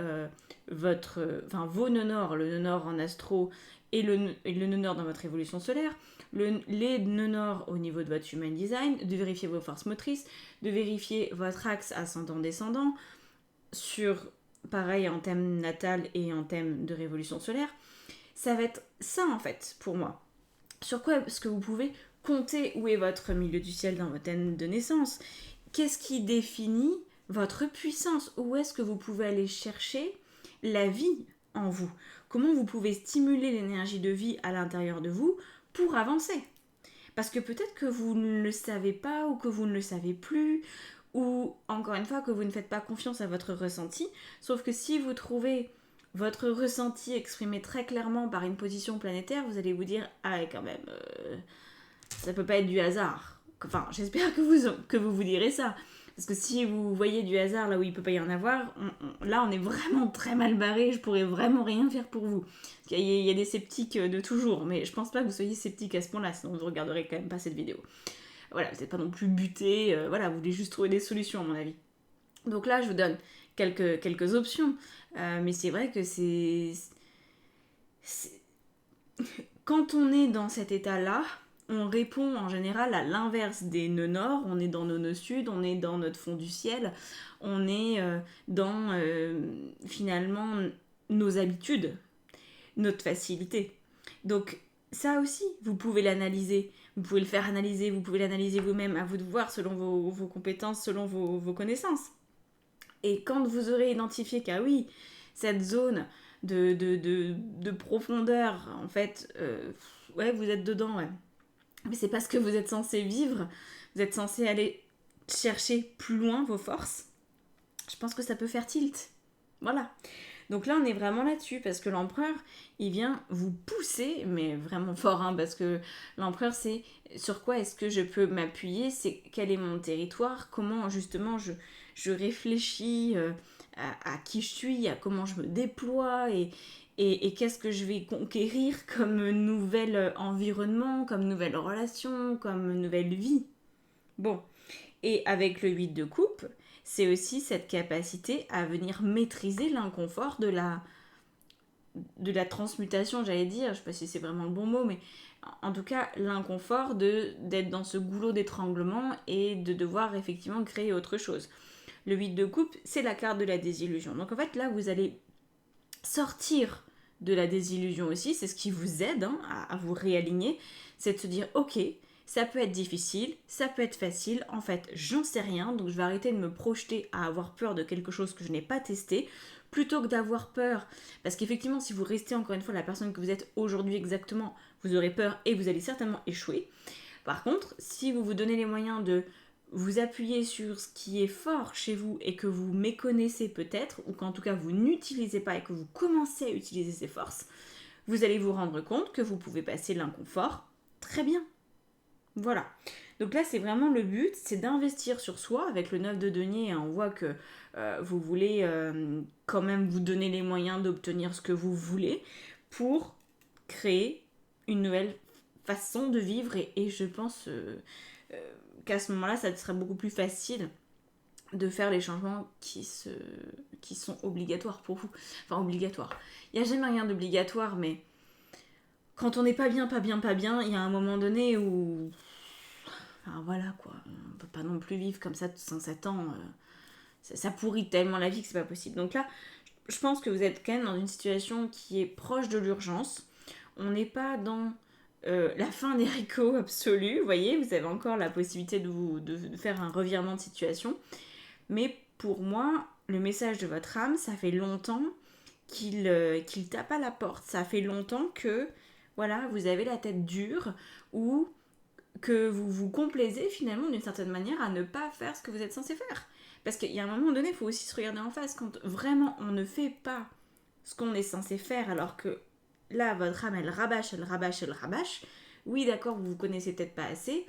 vos nœuds nord, le nœud nord en astro et le nœud nord dans votre évolution solaire, les nœuds nord au niveau de votre human design, de vérifier vos forces motrices, de vérifier votre axe ascendant-descendant, sur pareil en thème natal et en thème de révolution solaire. Ça va être ça en fait pour moi. Sur quoi est-ce que vous pouvez compter où est votre milieu du ciel dans votre thème de naissance? Qu'est-ce qui définit votre puissance? Où est-ce que vous pouvez aller chercher la vie en vous? Comment vous pouvez stimuler l'énergie de vie à l'intérieur de vous pour avancer? Parce que peut-être que vous ne le savez pas ou que vous ne le savez plus, ou encore une fois que vous ne faites pas confiance à votre ressenti, sauf que si vous trouvez votre ressenti exprimé très clairement par une position planétaire, vous allez vous dire « Ah, quand même, ça peut pas être du hasard. » Enfin, j'espère que vous direz ça. Parce que si vous voyez du hasard là où il peut pas y en avoir, là on est vraiment très mal barré, je pourrais vraiment rien faire pour vous. Il y a des sceptiques de toujours, mais je pense pas que vous soyez sceptiques à ce point-là, sinon vous regarderez quand même pas cette vidéo. Voilà, vous n'êtes pas non plus buté, vous voulez juste trouver des solutions à mon avis. Donc là je vous donne quelques options, mais c'est vrai que c'est... Quand on est dans cet état-là, on répond en général à l'inverse des nœuds nord, on est dans nos nœuds sud, on est dans notre fond du ciel, on est dans finalement nos habitudes, notre facilité. Donc ça aussi, vous pouvez l'analyser, vous pouvez le faire analyser, vous pouvez l'analyser vous-même, à vous de voir selon vos compétences, selon vos connaissances. Et quand vous aurez identifié qu'ah oui, cette zone de profondeur, en fait, vous êtes dedans, ouais. Mais c'est parce que vous êtes censé vivre, vous êtes censé aller chercher plus loin vos forces. Je pense que ça peut faire tilt. Voilà. Donc là, on est vraiment là-dessus, parce que l'empereur, il vient vous pousser, mais vraiment fort, hein, parce que l'empereur, c'est sur quoi est-ce que je peux m'appuyer, c'est quel est mon territoire, comment justement je réfléchis à qui je suis, à comment je me déploie, et qu'est-ce que je vais conquérir comme nouvel environnement, comme nouvelle relation, comme nouvelle vie. Bon, et avec le 8 de coupe, c'est aussi cette capacité à venir maîtriser l'inconfort de la transmutation, j'allais dire, je sais pas si c'est vraiment le bon mot, mais en tout cas l'inconfort d'être dans ce goulot d'étranglement et de devoir effectivement créer autre chose. Le 8 de coupe, c'est la carte de la désillusion. Donc en fait là, vous allez sortir de la désillusion aussi, c'est ce qui vous aide à vous réaligner, c'est de se dire ok, Ça peut être difficile, ça peut être facile, en fait, j'en sais rien, donc je vais arrêter de me projeter à avoir peur de quelque chose que je n'ai pas testé, plutôt que d'avoir peur, parce qu'effectivement, si vous restez encore une fois la personne que vous êtes aujourd'hui exactement, vous aurez peur et vous allez certainement échouer. Par contre, si vous vous donnez les moyens de vous appuyer sur ce qui est fort chez vous et que vous méconnaissez peut-être, ou qu'en tout cas vous n'utilisez pas et que vous commencez à utiliser ces forces, vous allez vous rendre compte que vous pouvez passer l'inconfort très bien. Voilà. Donc là, c'est vraiment le but, c'est d'investir sur soi. Avec le 9 de denier, hein, on voit que vous voulez quand même vous donner les moyens d'obtenir ce que vous voulez pour créer une nouvelle façon de vivre. Et je pense qu'à ce moment-là, ça serait beaucoup plus facile de faire les changements qui sont obligatoires pour vous. Enfin, obligatoires. Il n'y a jamais rien d'obligatoire, mais quand on n'est pas bien, il y a un moment donné où... Enfin voilà quoi, on peut pas non plus vivre comme ça 107 ans. Ça pourrit tellement la vie que c'est pas possible. Donc là, je pense que vous êtes quand même dans une situation qui est proche de l'urgence. On n'est pas dans la fin des haricots absolue, vous voyez, vous avez encore la possibilité de faire un revirement de situation. Mais pour moi, le message de votre âme, ça fait longtemps qu'il tape à la porte. Ça fait longtemps que, voilà, vous avez la tête dure ou que vous vous complaisez finalement d'une certaine manière à ne pas faire ce que vous êtes censé faire. Parce qu'il y a un moment donné, il faut aussi se regarder en face. Quand vraiment on ne fait pas ce qu'on est censé faire, alors que là, votre âme, elle rabâche. Oui, d'accord, vous vous connaissez peut-être pas assez.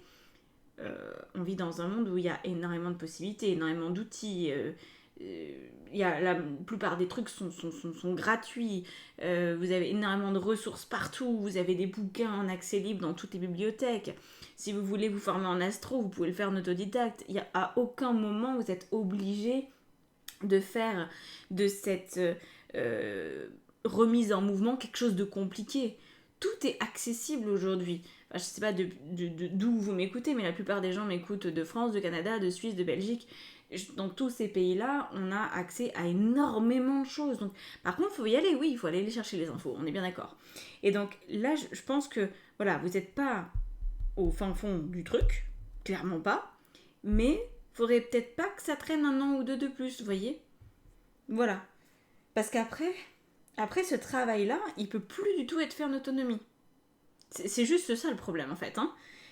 On vit dans un monde où il y a énormément de possibilités, énormément d'outils. La plupart des trucs sont gratuits. Vous avez énormément de ressources partout. Vous avez des bouquins en accès libre dans toutes les bibliothèques. Si vous voulez vous former en astro, vous pouvez le faire en autodidacte. À aucun moment vous êtes obligé de faire de cette remise en mouvement quelque chose de compliqué. Tout est accessible aujourd'hui. Enfin, je ne sais pas d'où vous m'écoutez, mais la plupart des gens m'écoutent de France, de Canada, de Suisse, de Belgique. Dans tous ces pays-là, on a accès à énormément de choses. Donc, par contre, il faut y aller, oui, il faut aller chercher les infos, on est bien d'accord. Et donc là, je pense que voilà, vous n'êtes pas au fin fond du truc, clairement pas, mais faudrait peut-être pas que ça traîne un an ou deux de plus, vous voyez. Voilà. Parce qu'après ce travail-là, il peut plus du tout être fait en autonomie. C'est juste ça le problème en fait.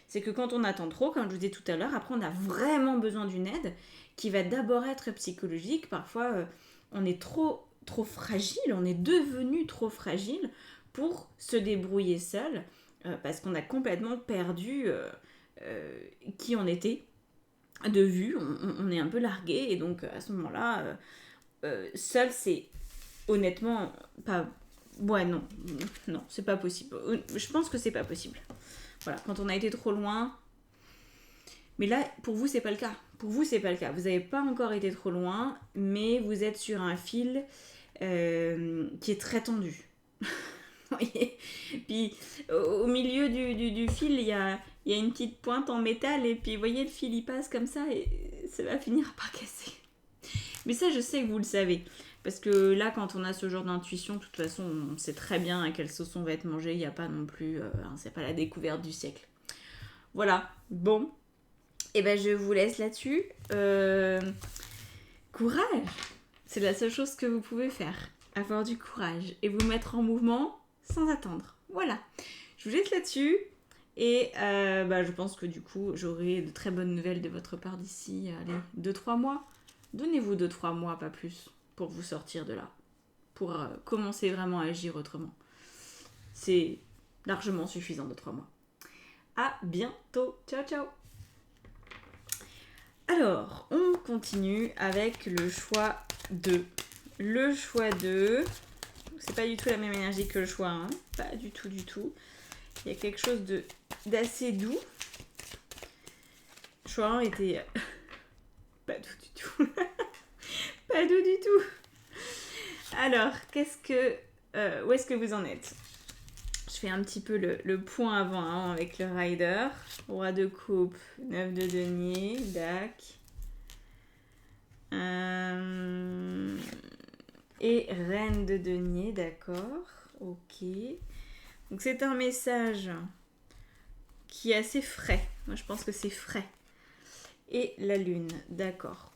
C'est que quand on attend trop, comme je vous disais tout à l'heure, après on a vraiment besoin d'une aide qui va d'abord être psychologique. Parfois, on est trop fragile, on est devenu trop fragile pour se débrouiller seul parce qu'on a complètement perdu qui on était de vue. On est un peu largué et donc à ce moment-là, seul c'est honnêtement pas... Ouais, non, c'est pas possible. Je pense que c'est pas possible. Voilà, quand on a été trop loin. Mais là, pour vous, c'est pas le cas. Vous n'avez pas encore été trop loin, mais vous êtes sur un fil qui est très tendu. Vous voyez. Puis au milieu du fil, il y a une petite pointe en métal, et puis vous voyez, le fil il passe comme ça, et ça va finir par casser. Mais ça, je sais que vous le savez. Parce que là, quand on a ce genre d'intuition, de toute façon, on sait très bien à quelle sauce on va être mangé. Il n'y a pas non plus... c'est pas la découverte du siècle. Voilà. Bon. Et ben, je vous laisse là-dessus. Courage. C'est la seule chose que vous pouvez faire. Avoir du courage. Et vous mettre en mouvement sans attendre. Voilà. Je vous laisse là-dessus. Et je pense que du coup, j'aurai de très bonnes nouvelles de votre part d'ici, 2-3 mois. Donnez-vous 2-3 mois, pas plus, pour vous sortir de là. Pour commencer vraiment à agir autrement. C'est largement suffisant de 3 mois. À bientôt. Ciao, ciao. Alors, on continue avec le choix 2. Le choix 2, c'est pas du tout la même énergie que le choix 1. Pas du tout. Il y a quelque chose d'assez doux. Le choix 1 était... pas doux du tout. Pas doux du tout. Alors, où est-ce que vous en êtes? Je fais un petit peu le point avant avec le rider. Roi de coupe, 9 de denier, dac. Et reine de denier, d'accord. Ok. Donc c'est un message qui est assez frais. Moi, je pense que c'est frais. Et la lune, d'accord.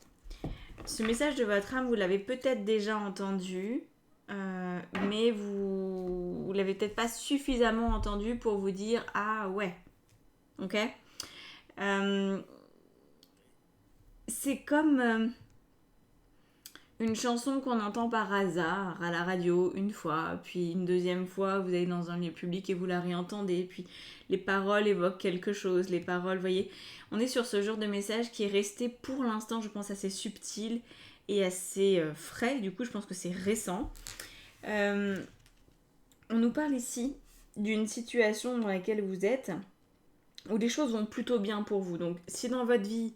Ce message de votre âme, vous l'avez peut-être déjà entendu, mais vous l'avez peut-être pas suffisamment entendu pour vous dire « Ah ouais, ok ?» C'est comme une chanson qu'on entend par hasard à la radio une fois, puis une deuxième fois, vous allez dans un lieu public et vous la réentendez, puis les paroles évoquent quelque chose, les paroles, vous voyez, on est sur ce genre de message qui est resté pour l'instant, je pense, assez subtil et assez frais, du coup, je pense que c'est récent. On nous parle ici d'une situation dans laquelle vous êtes, où les choses vont plutôt bien pour vous. Donc, si dans votre vie,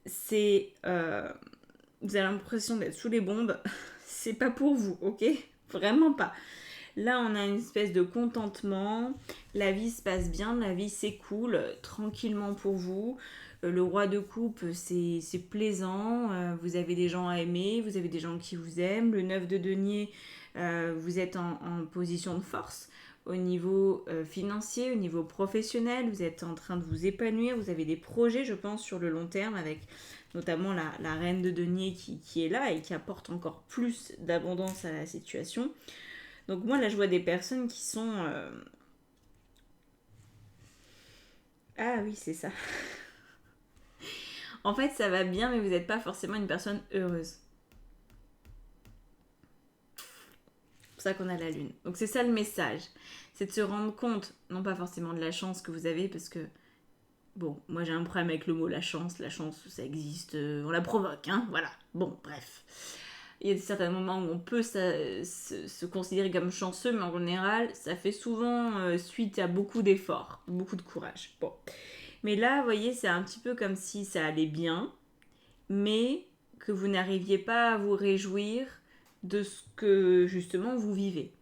c'est... vous avez l'impression d'être sous les bombes, c'est pas pour vous, ok? Vraiment pas. Là, on a une espèce de contentement, la vie se passe bien, la vie s'écoule tranquillement pour vous. Le roi de coupe, c'est plaisant, vous avez des gens à aimer, vous avez des gens qui vous aiment. Le 9 de denier, vous êtes en position de force au niveau financier, au niveau professionnel, vous êtes en train de vous épanouir, vous avez des projets, je pense, sur le long terme avec notamment la reine de denier qui est là et qui apporte encore plus d'abondance à la situation. Donc moi là je vois des personnes qui sont... Ah oui c'est ça. En fait ça va bien mais vous n'êtes pas forcément une personne heureuse. C'est pour ça qu'on a la lune. Donc c'est ça le message. C'est de se rendre compte, non pas forcément de la chance que vous avez parce que... Bon, moi j'ai un problème avec le mot la chance ça existe, on la provoque, hein, voilà. Bon, bref. Il y a certains moments où on peut se considérer comme chanceux, mais en général, ça fait souvent suite à beaucoup d'efforts, beaucoup de courage. Bon. Mais là, vous voyez, c'est un petit peu comme si ça allait bien, mais que vous n'arriviez pas à vous réjouir de ce que, justement, vous vivez.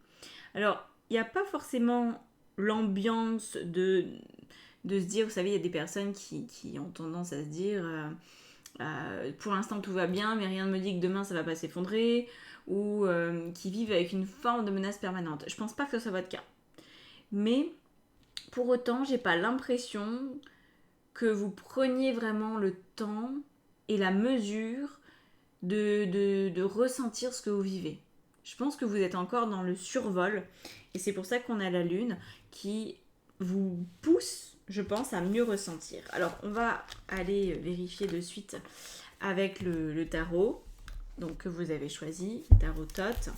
Alors, il n'y a pas forcément l'ambiance de se dire, vous savez, il y a des personnes qui ont tendance à se dire... pour l'instant tout va bien mais rien ne me dit que demain ça va pas s'effondrer ou qui vivent avec une forme de menace permanente. Je pense pas que ce soit votre cas. Mais pour autant, j'ai pas l'impression que vous preniez vraiment le temps et la mesure de ressentir ce que vous vivez. Je pense que vous êtes encore dans le survol et c'est pour ça qu'on a la lune qui vous pousse, je pense, à mieux ressentir. Alors, on va aller vérifier de suite avec le tarot donc, que vous avez choisi, tarot Thoth.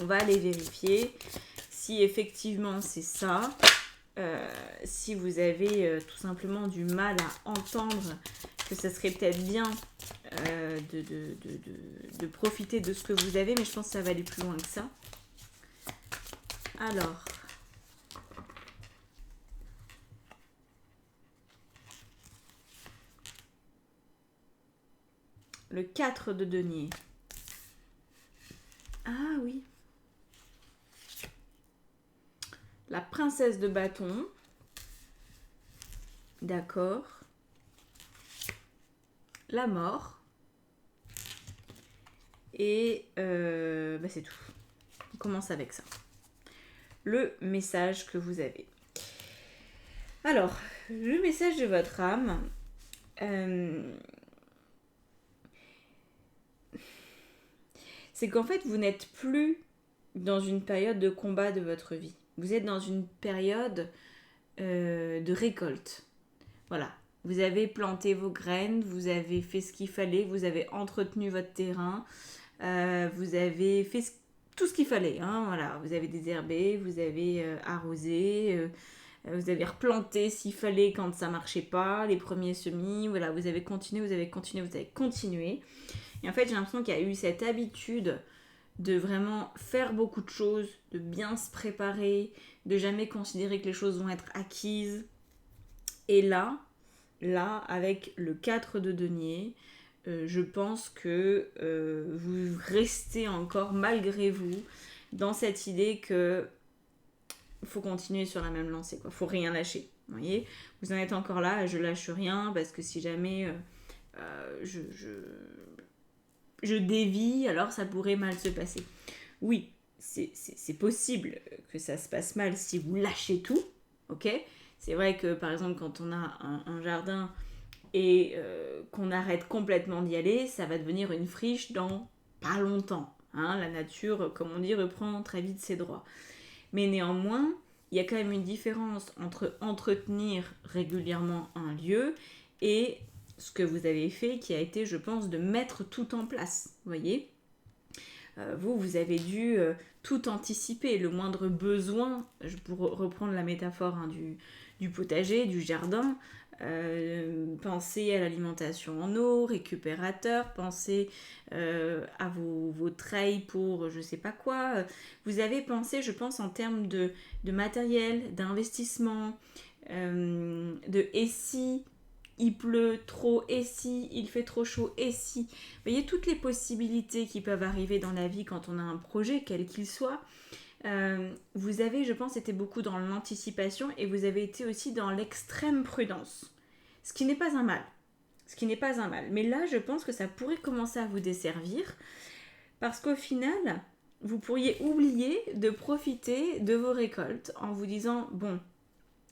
On va aller vérifier si effectivement c'est ça. Si vous avez tout simplement du mal à entendre que ça serait peut-être bien de profiter de ce que vous avez, mais je pense que ça va aller plus loin que ça. Alors, le 4 de denier. Ah oui. La princesse de bâton. D'accord. La mort. Et c'est tout. On commence avec ça. Le message que vous avez. Alors, le message de votre âme. C'est qu'en fait, vous n'êtes plus dans une période de combat de votre vie. Vous êtes dans une période de récolte. Voilà. Vous avez planté vos graines, vous avez fait ce qu'il fallait, vous avez entretenu votre terrain, vous avez fait tout ce qu'il fallait. Hein, voilà. Vous avez désherbé, vous avez arrosé, vous avez replanté s'il fallait quand ça ne marchait pas, les premiers semis. Voilà, vous avez continué, vous avez continué. Et en fait, j'ai l'impression qu'il y a eu cette habitude de vraiment faire beaucoup de choses, de bien se préparer, de jamais considérer que les choses vont être acquises. Et là, avec le 4 de denier, je pense que vous restez encore, malgré vous, dans cette idée que faut continuer sur la même lancée, quoi. Faut rien lâcher. Vous voyez, vous en êtes encore là, je lâche rien, parce que si jamais je dévie, alors ça pourrait mal se passer. Oui, c'est possible que ça se passe mal si vous lâchez tout, ok ? C'est vrai que par exemple quand on a un jardin et qu'on arrête complètement d'y aller, ça va devenir une friche dans pas longtemps. Hein. La nature, comme on dit, reprend très vite ses droits. Mais néanmoins, il y a quand même une différence entre entretenir régulièrement un lieu et ce que vous avez fait qui a été, je pense, de mettre tout en place. Vous voyez, vous avez dû tout anticiper, le moindre besoin, pour reprendre la métaphore du potager, du jardin, pensez à l'alimentation en eau, récupérateur, pensez à vos trails pour je sais pas quoi. Vous avez pensé, je pense, en termes de matériel, d'investissement, de et si il pleut trop, et si il fait trop chaud, et si. Vous voyez toutes les possibilités qui peuvent arriver dans la vie quand on a un projet, quel qu'il soit. Vous avez, je pense, été beaucoup dans l'anticipation et vous avez été aussi dans l'extrême prudence. Ce qui n'est pas un mal. Mais là, je pense que ça pourrait commencer à vous desservir parce qu'au final, vous pourriez oublier de profiter de vos récoltes en vous disant, bon,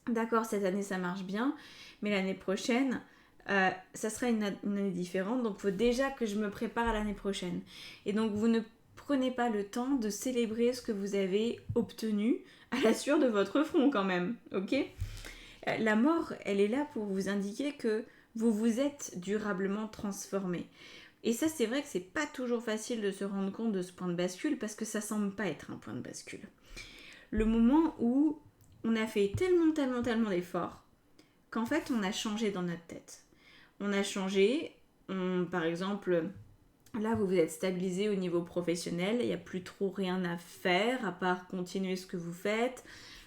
d'accord, cette année ça marche bien, mais l'année prochaine, ça sera une année différente, donc il faut déjà que je me prépare à l'année prochaine. Et donc vous ne prenez pas le temps de célébrer ce que vous avez obtenu à la sueur de votre front quand même, ok ? La mort, elle est là pour vous indiquer que vous vous êtes durablement transformé. Et ça, c'est vrai que c'est pas toujours facile de se rendre compte de ce point de bascule parce que ça semble pas être un point de bascule. Le moment où on a fait tellement d'efforts qu'en fait, on a changé dans notre tête. On a changé, par exemple, là, vous vous êtes stabilisé au niveau professionnel, il n'y a plus trop rien à faire à part continuer ce que vous faites.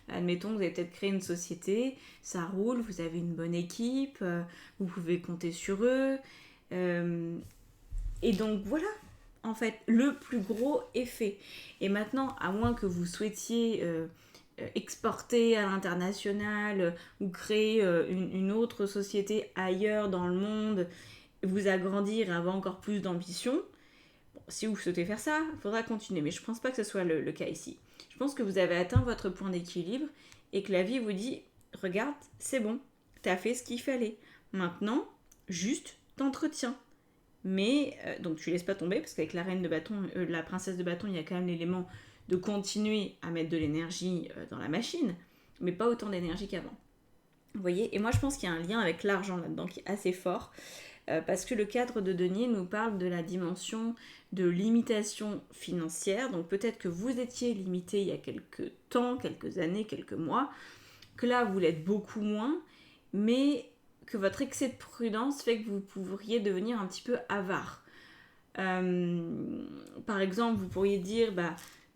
Admettons que vous avez peut-être créé une société, ça roule, vous avez une bonne équipe, vous pouvez compter sur eux. Et donc voilà, en fait, le plus gros est fait. Et maintenant, à moins que vous souhaitiez exporter à l'international ou créer une autre société ailleurs dans le monde, vous agrandir et avoir encore plus d'ambition, bon, si vous souhaitez faire ça, il faudra continuer. Mais je ne pense pas que ce soit le cas ici. Je pense que vous avez atteint votre point d'équilibre et que la vie vous dit, regarde, c'est bon, t'as fait ce qu'il fallait. Maintenant, juste t'entretiens. Mais, donc tu laisses pas tomber, parce qu'avec la reine de bâton, la princesse de bâton, il y a quand même l'élément de continuer à mettre de l'énergie dans la machine, mais pas autant d'énergie qu'avant. Vous voyez ? Et moi je pense qu'il y a un lien avec l'argent là-dedans qui est assez fort, parce que le cadre de denier nous parle de la dimension de limitation financière. Donc peut-être que vous étiez limité il y a quelques temps, quelques années, quelques mois, que là vous l'êtes beaucoup moins, mais que votre excès de prudence fait que vous pourriez devenir un petit peu avare. Par exemple, vous pourriez dire,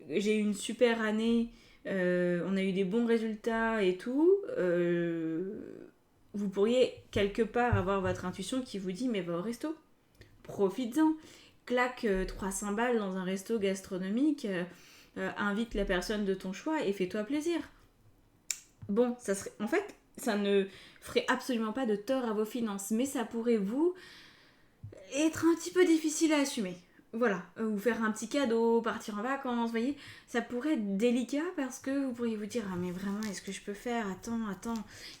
j'ai eu une super année, on a eu des bons résultats et tout. Vous pourriez quelque part avoir votre intuition qui vous dit, mais va au resto, profites-en, claque 300 balles dans un resto gastronomique, invite la personne de ton choix et fais-toi plaisir. Bon, ça serait, en fait, ça ne ferait absolument pas de tort à vos finances, mais ça pourrait vous être un petit peu difficile à assumer. Voilà, ou faire un petit cadeau, partir en vacances, vous voyez, ça pourrait être délicat parce que vous pourriez vous dire, ah mais vraiment, est-ce que je peux faire ? Attends,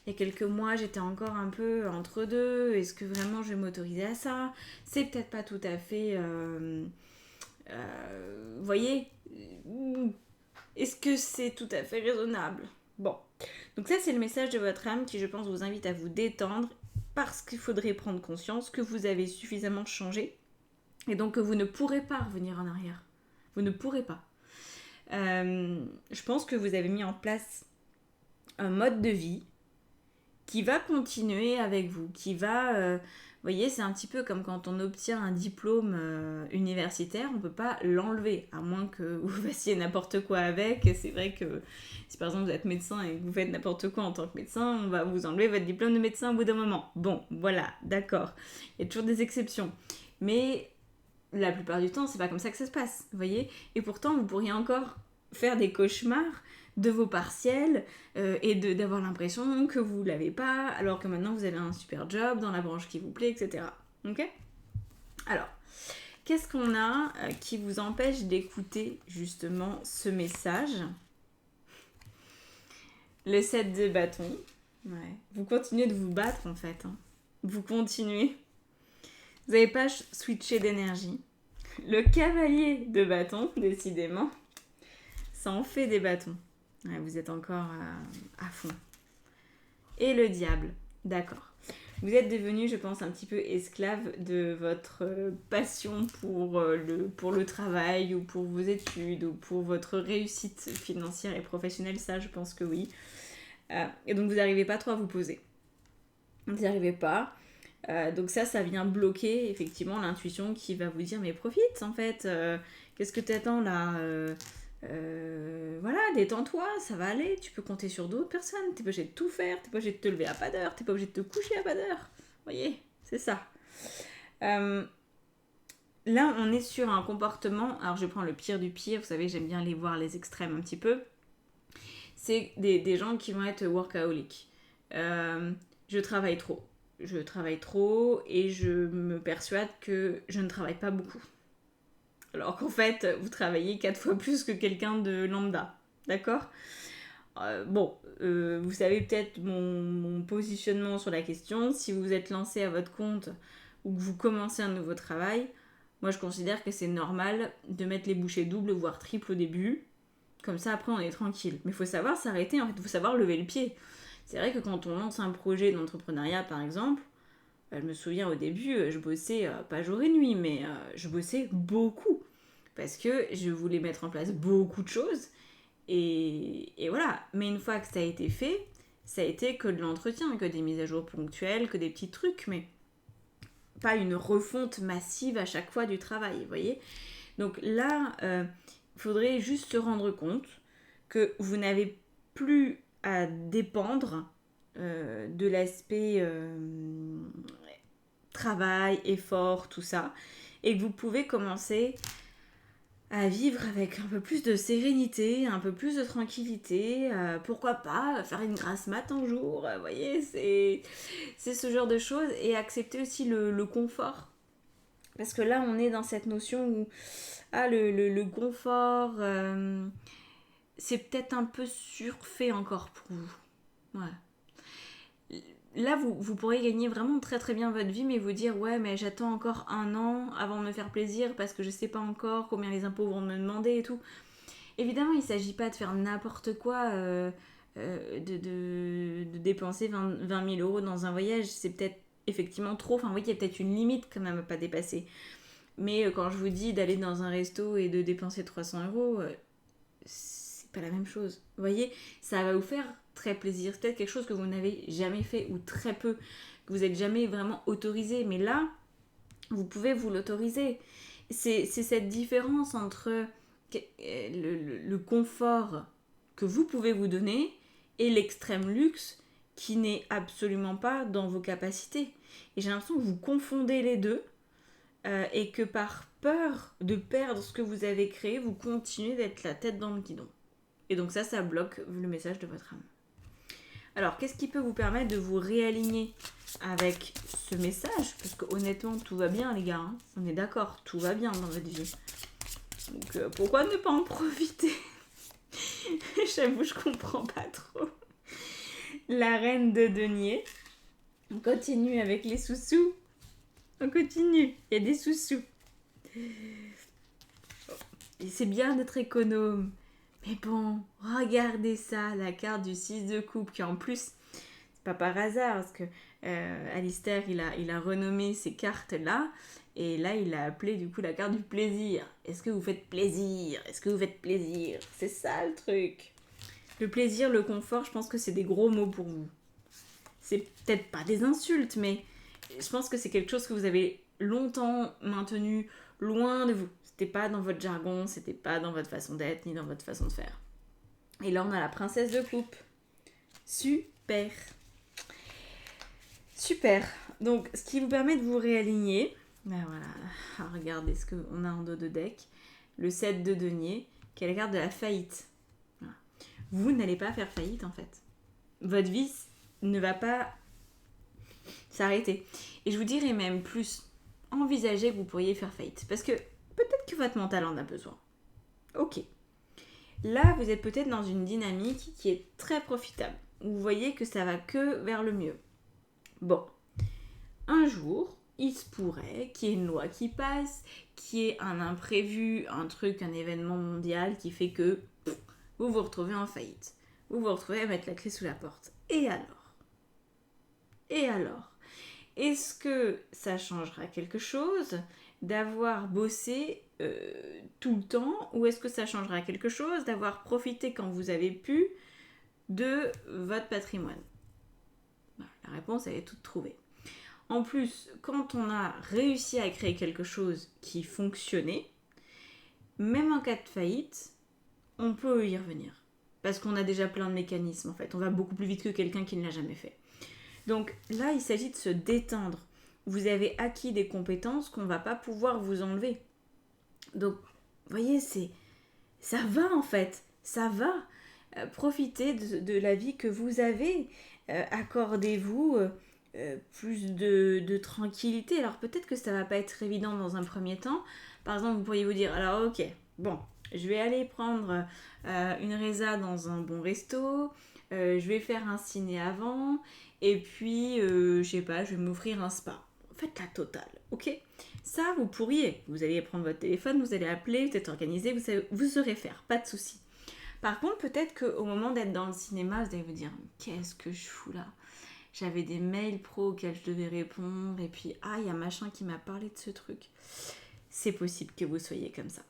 il y a quelques mois, j'étais encore un peu entre deux, est-ce que vraiment je vais m'autoriser à ça ? C'est peut-être pas tout à fait... vous voyez, est-ce que c'est tout à fait raisonnable ? Bon, donc ça c'est le message de votre âme qui je pense vous invite à vous détendre parce qu'il faudrait prendre conscience que vous avez suffisamment changé et donc que vous ne pourrez pas revenir en arrière. Vous ne pourrez pas. Je pense que vous avez mis en place un mode de vie qui va continuer avec vous, qui va... vous voyez, c'est un petit peu comme quand on obtient un diplôme universitaire, on ne peut pas l'enlever, à moins que vous fassiez n'importe quoi avec. C'est vrai que si par exemple vous êtes médecin et que vous faites n'importe quoi en tant que médecin, on va vous enlever votre diplôme de médecin au bout d'un moment. Bon, voilà, d'accord. Il y a toujours des exceptions. Mais la plupart du temps, c'est pas comme ça que ça se passe, vous voyez. Et pourtant, vous pourriez encore faire des cauchemars de vos partiels et d'avoir l'impression que vous l'avez pas, alors que maintenant vous avez un super job dans la branche qui vous plaît, etc. Ok ? Alors, qu'est-ce qu'on a qui vous empêche d'écouter justement ce message ? Le 7 de bâton, Ouais. Vous continuez de vous battre en fait. Hein. Vous continuez. Vous n'avez pas switché d'énergie. Le cavalier de bâton, décidément, ça en fait des bâtons. Ouais, vous êtes encore à fond. Et le diable, d'accord. Vous êtes devenu, je pense, un petit peu esclave de votre passion pour le travail ou pour vos études ou pour votre réussite financière et professionnelle. Ça, je pense que oui. Et donc, vous n'arrivez pas trop à vous poser. Vous n'y arrivez pas. Donc ça vient bloquer effectivement l'intuition qui va vous dire mais profite en fait. Qu'est-ce que t'attends là voilà, détends-toi, ça va aller, tu peux compter sur d'autres personnes, t'es pas obligé de tout faire, t'es pas obligé de te lever à pas d'heure, t'es pas obligé de te coucher à pas d'heure. Vous voyez, c'est ça. Là, on est sur un comportement, alors je prends le pire du pire, vous savez, j'aime bien les voir les extrêmes un petit peu. C'est des gens qui vont être workaholic. Je travaille trop et je me persuade que je ne travaille pas beaucoup. Alors qu'en fait, vous travaillez 4 fois plus que quelqu'un de lambda. D'accord ? Vous savez peut-être mon positionnement sur la question. Si vous vous êtes lancé à votre compte ou que vous commencez un nouveau travail, moi je considère que c'est normal de mettre les bouchées doubles, voire triples au début. Comme ça, après, on est tranquille. Mais il faut savoir s'arrêter, en fait, il faut savoir lever le pied. C'est vrai que quand on lance un projet d'entrepreneuriat, par exemple, je me souviens au début, je bossais pas jour et nuit, mais je bossais beaucoup. Parce que je voulais mettre en place beaucoup de choses. Et voilà. Mais une fois que ça a été fait, ça a été que de l'entretien, que des mises à jour ponctuelles, que des petits trucs, mais pas une refonte massive à chaque fois du travail, vous voyez. Donc là, il faudrait juste se rendre compte que vous n'avez plus à dépendre de l'aspect travail, effort, tout ça, et que vous pouvez commencer à vivre avec un peu plus de sérénité, un peu plus de tranquillité, pourquoi pas faire une grasse mat un jour, vous voyez, c'est ce genre de choses, et accepter aussi le confort. Parce que là, on est dans cette notion où le confort, c'est peut-être un peu surfait encore pour vous. Ouais. Là, vous pourrez gagner vraiment très très bien votre vie, mais vous dire ouais, mais j'attends encore 1 an avant de me faire plaisir parce que je sais pas encore combien les impôts vont me demander et tout. Évidemment, il ne s'agit pas de faire n'importe quoi, de dépenser 20 000 euros dans un voyage. C'est peut-être effectivement trop. Enfin, oui, il y a peut-être une limite quand même à pas dépasser. Mais quand je vous dis d'aller dans un resto et de dépenser 300 euros, c'est pas la même chose. Vous voyez, ça va vous faire très plaisir. C'est peut-être quelque chose que vous n'avez jamais fait ou très peu, que vous n'êtes jamais vraiment autorisé. Mais là, vous pouvez vous l'autoriser. C'est cette différence entre le confort que vous pouvez vous donner et l'extrême luxe qui n'est absolument pas dans vos capacités. Et j'ai l'impression que vous confondez les deux et que par peur de perdre ce que vous avez créé, vous continuez d'être la tête dans le guidon. Et donc ça bloque le message de votre âme. Alors, qu'est-ce qui peut vous permettre de vous réaligner avec ce message ? Parce que honnêtement, tout va bien les gars, hein. On est d'accord, tout va bien dans votre vie. Donc pourquoi ne pas en profiter ? J'avoue, je comprends pas trop. La reine de denier. On continue avec les sous-sous. On continue, il y a des sous-sous. Et c'est bien d'être économe. Mais bon, regardez ça, la carte du 6 de coupe, qui en plus, c'est pas par hasard, parce que Alistair, il a renommé ces cartes-là, et là, il a appelé du coup la carte du plaisir. Est-ce que vous faites plaisir ? Est-ce que vous faites plaisir ? C'est ça le truc. Le plaisir, le confort, je pense que c'est des gros mots pour vous. C'est peut-être pas des insultes, mais je pense que c'est quelque chose que vous avez longtemps maintenu loin de vous. C'était pas dans votre jargon, c'était pas dans votre façon d'être, ni dans votre façon de faire. Et là, on a la princesse de coupe. Super. Super. Donc, ce qui vous permet de vous réaligner, ben voilà, regardez ce qu'on a en dos de deck. Le 7 de denier, qui est la carte de la faillite. Voilà. Vous n'allez pas faire faillite, en fait. Votre vie ne va pas s'arrêter. Et je vous dirais même plus, envisagez que vous pourriez faire faillite. Parce que peut-être que votre mental en a besoin. Ok. Là, vous êtes peut-être dans une dynamique qui est très profitable. vous voyez que ça va que vers le mieux. Bon, un jour, il se pourrait qu'il y ait une loi qui passe, qu'il y ait un imprévu, un truc, un événement mondial qui fait que vous vous retrouvez en faillite. Vous vous retrouvez à mettre la clé sous la porte. Et alors ? Est-ce que ça changera quelque chose d'avoir bossé tout le temps, ou est-ce que ça changera quelque chose d'avoir profité quand vous avez pu de votre patrimoine ? La réponse, elle est toute trouvée. En plus, quand on a réussi à créer quelque chose qui fonctionnait, même en cas de faillite, on peut y revenir. Parce qu'on a déjà plein de mécanismes, en fait. On va beaucoup plus vite que quelqu'un qui ne l'a jamais fait. Donc là, il s'agit de se détendre. Vous avez acquis des compétences qu'on ne va pas pouvoir vous enlever. Donc, vous voyez, ça va en fait. Ça va. Profitez de la vie que vous avez. Accordez-vous plus de tranquillité. Alors peut-être que ça ne va pas être évident dans un premier temps. Par exemple, vous pourriez vous dire, alors ok, bon, je vais aller prendre une résa dans un bon resto. Je vais faire un ciné avant. Et puis, je sais pas, je vais m'offrir un spa. Faites la totale, ok ? Ça, vous pourriez. Vous allez prendre votre téléphone, vous allez appeler, vous êtes organisé, vous saurez faire, pas de souci. Par contre, peut-être qu'au moment d'être dans le cinéma, vous allez vous dire « Qu'est-ce que je fous là ?» J'avais des mails pro auxquels je devais répondre, et puis « Ah, il y a machin qui m'a parlé de ce truc. » C'est possible que vous soyez comme ça.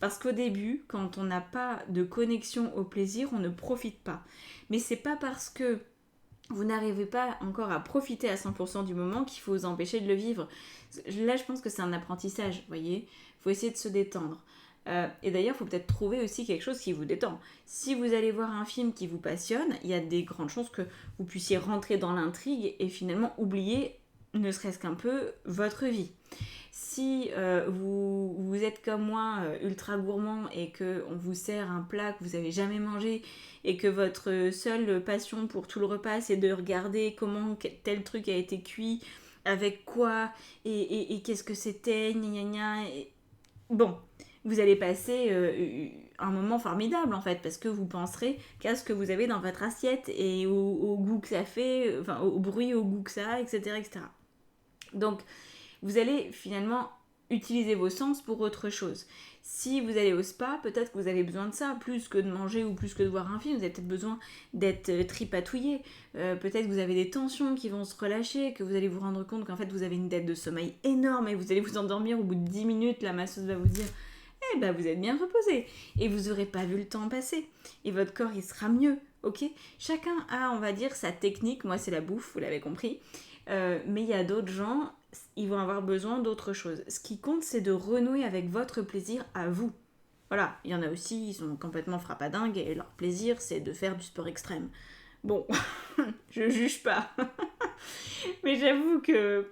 Parce qu'au début, quand on n'a pas de connexion au plaisir, on ne profite pas. Mais c'est pas parce que vous n'arrivez pas encore à profiter à 100% du moment qu'il faut vous empêcher de le vivre. Là, je pense que c'est un apprentissage, vous voyez. Il faut essayer de se détendre. Et d'ailleurs, il faut peut-être trouver aussi quelque chose qui vous détend. Si vous allez voir un film qui vous passionne, il y a des grandes chances que vous puissiez rentrer dans l'intrigue et finalement oublier, ne serait-ce qu'un peu, votre vie. Si vous êtes comme moi, ultra gourmand, et qu'on vous sert un plat que vous n'avez jamais mangé, et que votre seule passion pour tout le repas, c'est de regarder comment tel truc a été cuit, avec quoi, et qu'est-ce que c'était, gna gna gna, et... Bon, vous allez passer un moment formidable en fait, parce que vous penserez qu'à ce que vous avez dans votre assiette, et au goût que ça fait, enfin au bruit, au goût que ça a, etc., etc. Donc, vous allez finalement utiliser vos sens pour autre chose. Si vous allez au spa, peut-être que vous avez besoin de ça, plus que de manger ou plus que de voir un film, vous avez peut-être besoin d'être tripatouillé, peut-être que vous avez des tensions qui vont se relâcher, que vous allez vous rendre compte qu'en fait vous avez une dette de sommeil énorme et vous allez vous endormir au bout de 10 minutes, la masseuse va vous dire « Eh ben vous êtes bien reposé » et vous n'aurez pas vu le temps passer et votre corps il sera mieux, ok ? Chacun a, on va dire, sa technique, moi c'est la bouffe, vous l'avez compris, mais il y a d'autres gens, ils vont avoir besoin d'autre chose. Ce qui compte, c'est de renouer avec votre plaisir à vous. Voilà, il y en a aussi, ils sont complètement frappadingues et leur plaisir, c'est de faire du sport extrême. Bon, je juge pas. Mais j'avoue que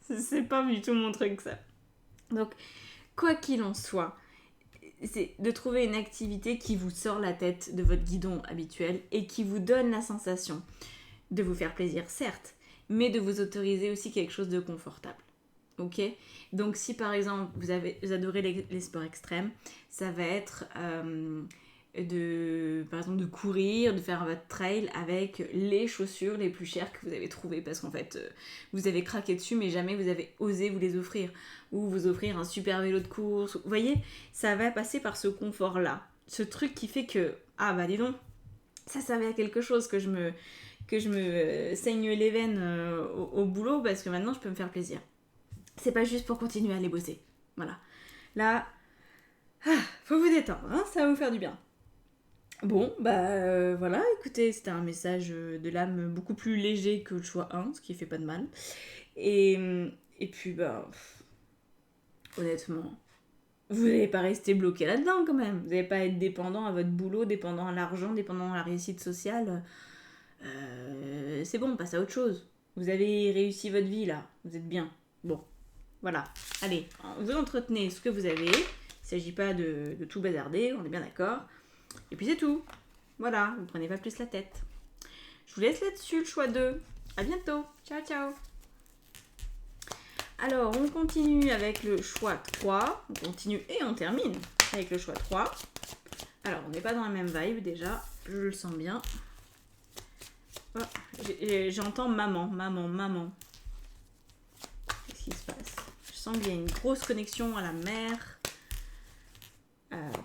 c'est pas du tout mon truc, ça. Donc, quoi qu'il en soit, c'est de trouver une activité qui vous sort la tête de votre guidon habituel et qui vous donne la sensation de vous faire plaisir, certes, mais de vous autoriser aussi quelque chose de confortable. Ok ? Donc si par exemple vous adorez les sports extrêmes, ça va être par exemple de courir, de faire votre trail avec les chaussures les plus chères que vous avez trouvées parce qu'en fait vous avez craqué dessus mais jamais vous avez osé vous les offrir, ou vous offrir un super vélo de course. Vous voyez, ça va passer par ce confort là, ce truc qui fait que ah bah dis donc, ça servait à quelque chose que je me saigne les veines au boulot parce que maintenant je peux me faire plaisir. C'est pas juste pour continuer à aller bosser. Voilà. Là, faut vous détendre, hein, ça va vous faire du bien. Bon, bah voilà, écoutez, c'était un message de l'âme beaucoup plus léger que le choix 1, ce qui fait pas de mal. Et puis, bah, honnêtement, vous n'allez pas rester bloqué là-dedans quand même. Vous n'allez pas être dépendant à votre boulot, dépendant à l'argent, dépendant à la réussite sociale. C'est bon, passe à autre chose. Vous avez réussi votre vie là, vous êtes bien. Bon, voilà. Allez, vous entretenez ce que vous avez. Il ne s'agit pas de tout bazarder, on est bien d'accord. Et puis c'est tout. Voilà, vous ne prenez pas plus la tête. Je vous laisse là-dessus, le choix 2. À bientôt. Ciao, ciao. Alors, on continue avec le choix 3. On continue et on termine avec le choix 3. Alors, on n'est pas dans la même vibe déjà. Je le sens bien. Oh, j'entends maman, maman, maman. Qu'est-ce qui se passe? Je sens qu'il y a une grosse connexion à la mer.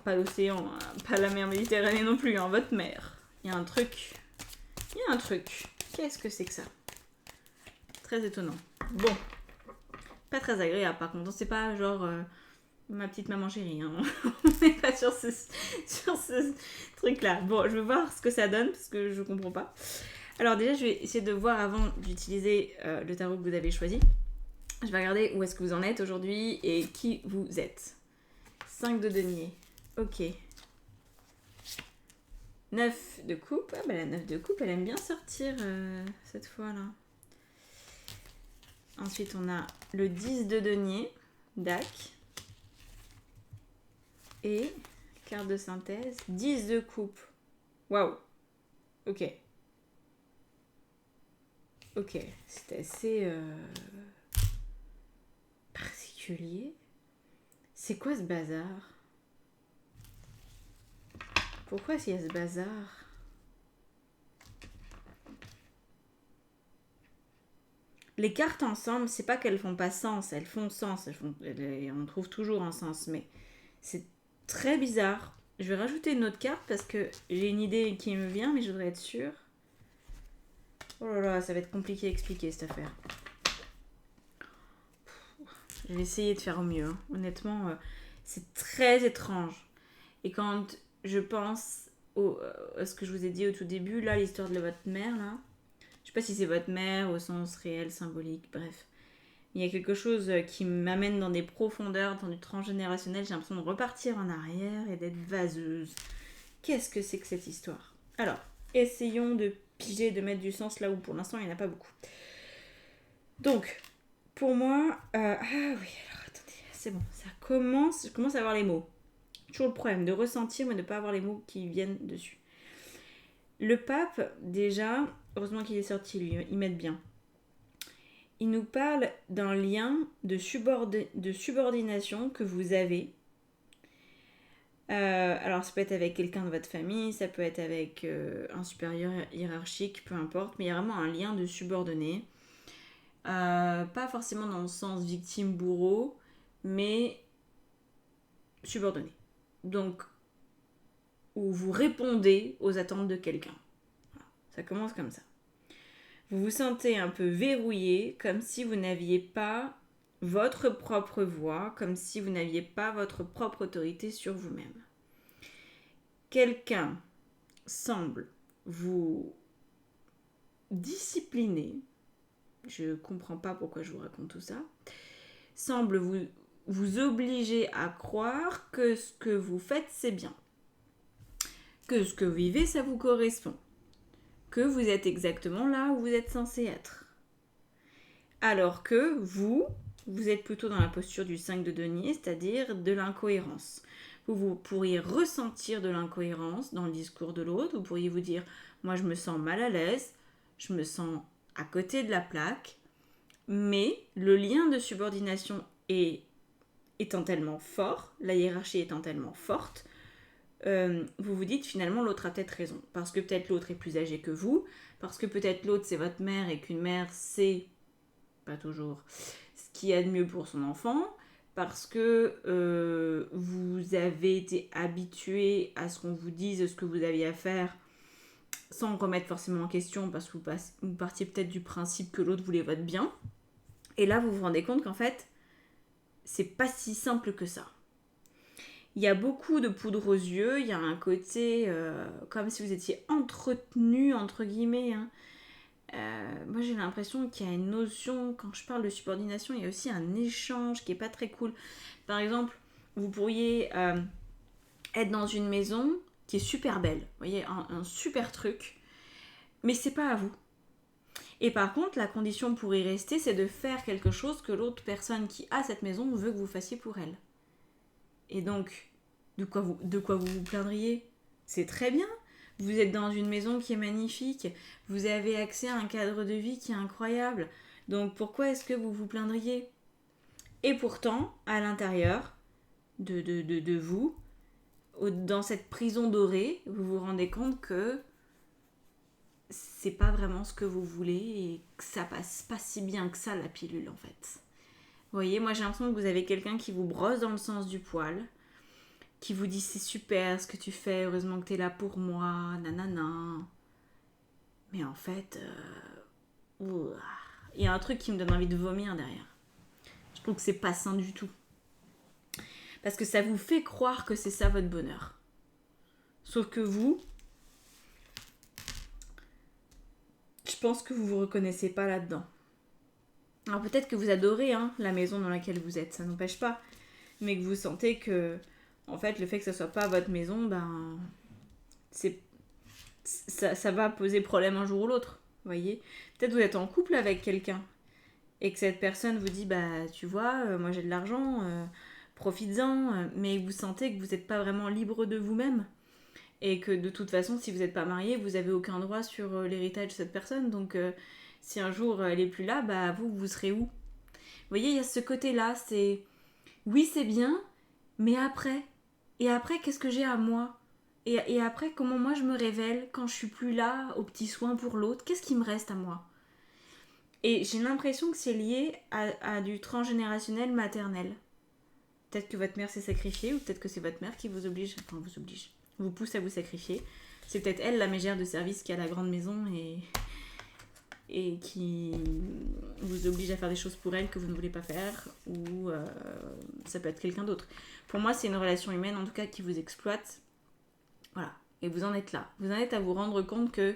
Pas l'océan, hein, pas la mer Méditerranée non plus, hein, votre mer. Il y a un truc. Il y a un truc. Qu'est-ce que c'est que ça? Très étonnant. Bon. Pas très agréable par contre. C'est pas genre ma petite maman chérie. Hein. On n'est pas sur ce truc-là. Bon, je vais voir ce que ça donne parce que je comprends pas. Alors déjà, je vais essayer de voir avant d'utiliser le tarot que vous avez choisi. Je vais regarder où est-ce que vous en êtes aujourd'hui et qui vous êtes. 5 de denier. Ok. 9 de coupe. Ah bah la 9 de coupe, elle aime bien sortir cette fois-là. Ensuite, on a le 10 de denier. Dac. Et carte de synthèse. 10 de coupe. Waouh. Ok. Ok. C'est assez particulier. C'est quoi ce bazar? Pourquoi est-ce qu'il y a ce bazar? Les cartes ensemble, c'est pas qu'elles font pas sens, elles font sens, on trouve toujours un sens, mais c'est très bizarre. Je vais rajouter une autre carte parce que j'ai une idée qui me vient, mais je voudrais être sûre. Oh là là, ça va être compliqué à expliquer cette affaire. Je vais essayer de faire au mieux. Hein. Honnêtement, c'est très étrange. Et quand je pense à ce que je vous ai dit au tout début, là, l'histoire de votre mère, là, je sais pas si c'est votre mère au sens réel, symbolique, bref. Il y a quelque chose qui m'amène dans des profondeurs, dans du transgénérationnel. J'ai l'impression de repartir en arrière et d'être vaseuse. Qu'est-ce que c'est que cette histoire? Alors, essayons de piger, de mettre du sens là où pour l'instant il n'y en a pas beaucoup. Donc, pour moi... ah oui, alors attendez, c'est bon, ça commence... Je commence à avoir les mots. Toujours le problème de ressentir mais de ne pas avoir les mots qui viennent dessus. Le pape, déjà, heureusement qu'il est sorti, lui, il m'aide bien. Il nous parle d'un lien de subordination que vous avez. Alors ça peut être avec quelqu'un de votre famille, ça peut être avec un supérieur hiérarchique, peu importe, mais il y a vraiment un lien de subordonné. Pas forcément dans le sens victime-bourreau, mais subordonné. Donc, où vous répondez aux attentes de quelqu'un. Voilà, ça commence comme ça. Vous vous sentez un peu verrouillé, comme si vous n'aviez pas votre propre voix, comme si vous n'aviez pas votre propre autorité sur vous-même. Quelqu'un semble vous discipliner, je ne comprends pas pourquoi je vous raconte tout ça, semble vous obliger à croire que ce que vous faites, c'est bien. Que ce que vous vivez, ça vous correspond. Que vous êtes exactement là où vous êtes censé être. Alors que vous êtes plutôt dans la posture du 5 de denier, c'est-à-dire de l'incohérence. Vous pourriez ressentir de l'incohérence dans le discours de l'autre, vous pourriez vous dire « moi je me sens mal à l'aise, je me sens à côté de la plaque », mais le lien de subordination étant tellement fort, la hiérarchie étant tellement forte, vous vous dites finalement l'autre a peut-être raison, parce que peut-être l'autre est plus âgé que vous, parce que peut-être l'autre c'est votre mère et qu'une mère c'est, pas toujours, ce qu'il y a de mieux pour son enfant, parce que vous avez été habitué à ce qu'on vous dise ce que vous aviez à faire sans remettre forcément en question, parce que vous partiez peut-être du principe que l'autre voulait votre bien, et là vous vous rendez compte qu'en fait c'est pas si simple que ça. Il y a beaucoup de poudre aux yeux, il y a un côté comme si vous étiez entretenu, entre guillemets. Hein. Moi j'ai l'impression qu'il y a une notion, quand je parle de subordination, il y a aussi un échange qui est pas très cool. Par exemple, vous pourriez être dans une maison qui est super belle, vous voyez, un super truc, mais c'est pas à vous. Et par contre, la condition pour y rester, c'est de faire quelque chose que l'autre personne qui a cette maison veut que vous fassiez pour elle. Et donc, de quoi vous plaindriez? C'est très bien. Vous êtes dans une maison qui est magnifique. Vous avez accès à un cadre de vie qui est incroyable. Donc, pourquoi est-ce que vous vous plaindriez? Et pourtant, à l'intérieur de vous, dans cette prison dorée, vous vous rendez compte que c'est pas vraiment ce que vous voulez et que ça passe pas si bien que ça la pilule en fait. Vous voyez, moi j'ai l'impression que vous avez quelqu'un qui vous brosse dans le sens du poil, qui vous dit c'est super ce que tu fais, heureusement que t'es là pour moi, nanana. Mais en fait, il y a un truc qui me donne envie de vomir derrière. Je trouve que c'est pas sain du tout. Parce que ça vous fait croire que c'est ça votre bonheur. Sauf que vous, je pense que vous vous reconnaissez pas là-dedans. Alors peut-être que vous adorez la maison dans laquelle vous êtes, ça n'empêche pas. Mais que vous sentez que, en fait, le fait que ça soit pas votre maison, ça va poser problème un jour ou l'autre. Vous voyez ? Peut-être que vous êtes en couple avec quelqu'un et que cette personne vous dit, tu vois, moi j'ai de l'argent, profites-en, mais vous sentez que vous n'êtes pas vraiment libre de vous-même. Et que de toute façon, si vous n'êtes pas marié, vous n'avez aucun droit sur l'héritage de cette personne. Donc si un jour elle est plus là, vous serez où ? Vous voyez, il y a ce côté-là, c'est... Oui, c'est bien, mais après ? Et après, qu'est-ce que j'ai à moi ? Et après, comment moi je me révèle quand je suis plus là, aux petits soins pour l'autre ? Qu'est-ce qui me reste à moi ? Et j'ai l'impression que c'est lié à du transgénérationnel maternel. Peut-être que votre mère s'est sacrifiée, ou peut-être que c'est votre mère qui vous oblige, vous pousse à vous sacrifier. C'est peut-être elle, la mégère de service, qui a la grande maison et qui vous oblige à faire des choses pour elle que vous ne voulez pas faire, ou ça peut être quelqu'un d'autre. Pour moi, c'est une relation humaine, en tout cas, qui vous exploite. Voilà. Et vous en êtes là. Vous en êtes à vous rendre compte que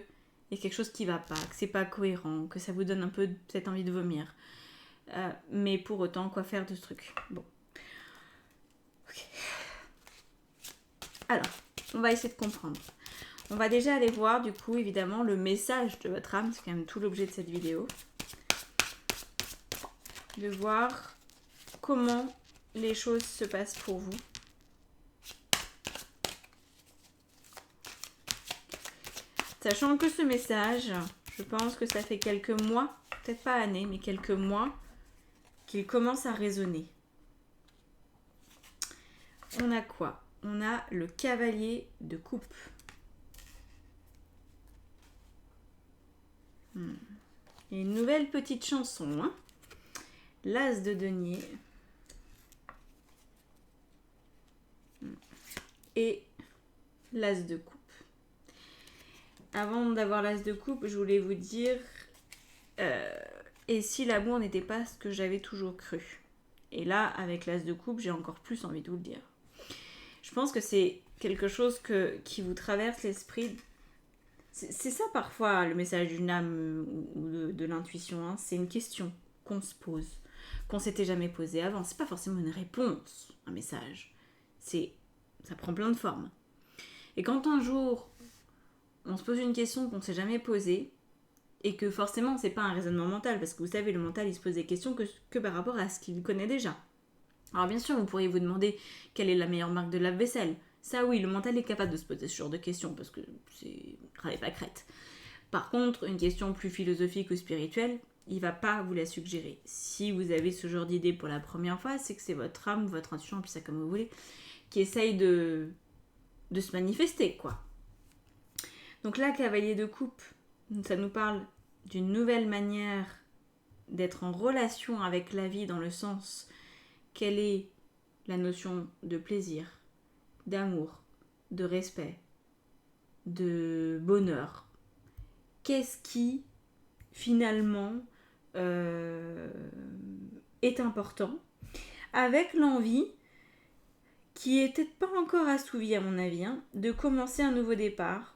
il y a quelque chose qui va pas, que c'est pas cohérent, que ça vous donne un peu cette envie de vomir. Mais pour autant, quoi faire de ce truc ? Bon. Ok. Alors, on va essayer de comprendre. On va déjà aller voir, du coup, évidemment, le message de votre âme. C'est quand même tout l'objet de cette vidéo. De voir comment les choses se passent pour vous. Sachant que ce message, je pense que ça fait quelques mois, peut-être pas années, mais quelques mois, qu'il commence à résonner. On a quoi ? On a le cavalier de coupe. Il y a une nouvelle petite chanson, L'as de denier. Et l'as de coupe. Avant d'avoir l'as de coupe, je voulais vous dire et si l'amour n'était pas ce que j'avais toujours cru. Et là, avec l'as de coupe, j'ai encore plus envie de vous le dire. Je pense que c'est quelque chose qui vous traverse l'esprit. C'est ça parfois le message d'une âme ou de l'intuition. C'est une question qu'on se pose, qu'on s'était jamais posée avant. C'est pas forcément une réponse, un message. Ça prend plein de formes. Et quand un jour, on se pose une question qu'on ne s'est jamais posée, et que forcément, c'est pas un raisonnement mental, parce que vous savez, le mental, il se pose des questions que par rapport à ce qu'il connaît déjà. Alors bien sûr, vous pourriez vous demander quelle est la meilleure marque de lave-vaisselle. Ça oui, le mental est capable de se poser ce genre de questions, parce que c'est crève pas crête. Par contre, une question plus philosophique ou spirituelle, il va pas vous la suggérer. Si vous avez ce genre d'idée pour la première fois, c'est que c'est votre âme, votre intuition, appelez ça comme vous voulez, qui essaye de se manifester, quoi. Donc là, cavalier de coupe, ça nous parle d'une nouvelle manière d'être en relation avec la vie, dans le sens quelle est la notion de plaisir, d'amour, de respect, de bonheur. Qu'est-ce qui finalement est important, avec l'envie qui est peut-être pas encore assouvie à mon avis, de commencer un nouveau départ.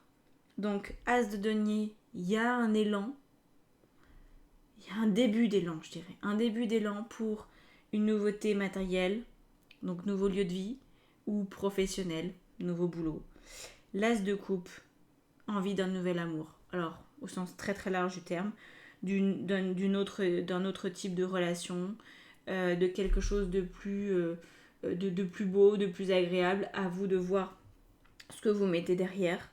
Donc as de denier, il y a un élan, il y a un début d'élan, je dirais, un début d'élan pour une nouveauté matérielle, donc nouveau lieu de vie, ou professionnel, nouveau boulot. L'as de coupe, envie d'un nouvel amour, alors au sens très très large du terme, d'un autre type de relation, de quelque chose de plus beau, de plus agréable. À vous de voir ce que vous mettez derrière.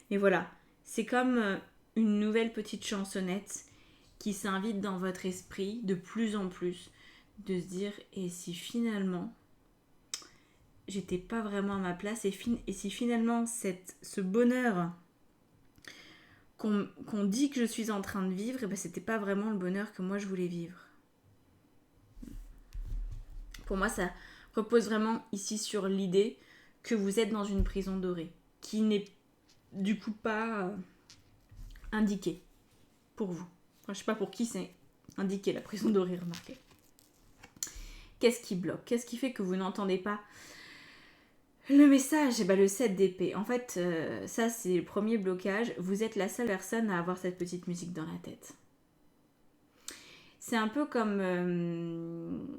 Mais voilà, c'est comme une nouvelle petite chansonnette qui s'invite dans votre esprit de plus en plus, de se dire, et si finalement j'étais pas vraiment à ma place, et si finalement ce bonheur qu'on dit que je suis en train de vivre, et ben c'était pas vraiment le bonheur que moi je voulais vivre. Pour moi, ça repose vraiment ici sur l'idée que vous êtes dans une prison dorée, qui n'est du coup pas indiquée pour vous. Enfin, je sais pas pour qui c'est indiqué, la prison dorée, remarquez. Qu'est-ce qui bloque? Qu'est-ce qui fait que vous n'entendez pas le message? Le 7 d'épée. En fait, ça c'est le premier blocage. Vous êtes la seule personne à avoir cette petite musique dans la tête. C'est un peu comme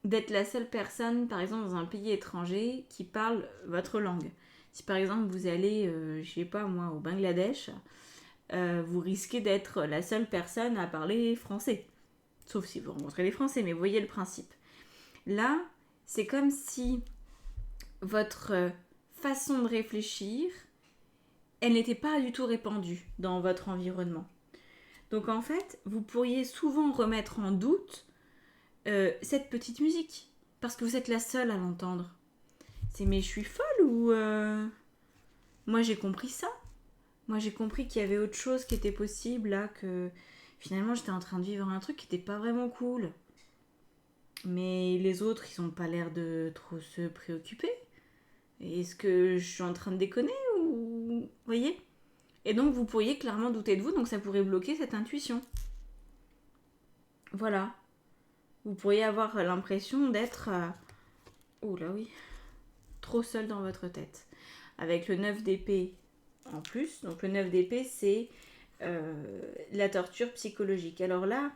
d'être la seule personne, par exemple, dans un pays étranger qui parle votre langue. Si par exemple vous allez, je sais pas moi, au Bangladesh, vous risquez d'être la seule personne à parler français. Sauf si vous rencontrez les Français, mais vous voyez le principe. Là, c'est comme si votre façon de réfléchir, elle n'était pas du tout répandue dans votre environnement. Donc en fait, vous pourriez souvent remettre en doute cette petite musique, parce que vous êtes la seule à l'entendre. C'est mais je suis folle ou moi j'ai compris ça. Moi j'ai compris qu'il y avait autre chose qui était possible là, que finalement j'étais en train de vivre un truc qui n'était pas vraiment cool. Mais les autres ils ont pas l'air de trop se préoccuper. Est-ce que je suis en train de déconner ou... Vous voyez? Et donc vous pourriez clairement douter de vous, donc ça pourrait bloquer cette intuition. Voilà. Vous pourriez avoir l'impression d'être... Oh là oui. Trop seul dans votre tête. Avec le 9 d'épée en plus. Donc le 9 d'épée, c'est la torture psychologique. Alors là,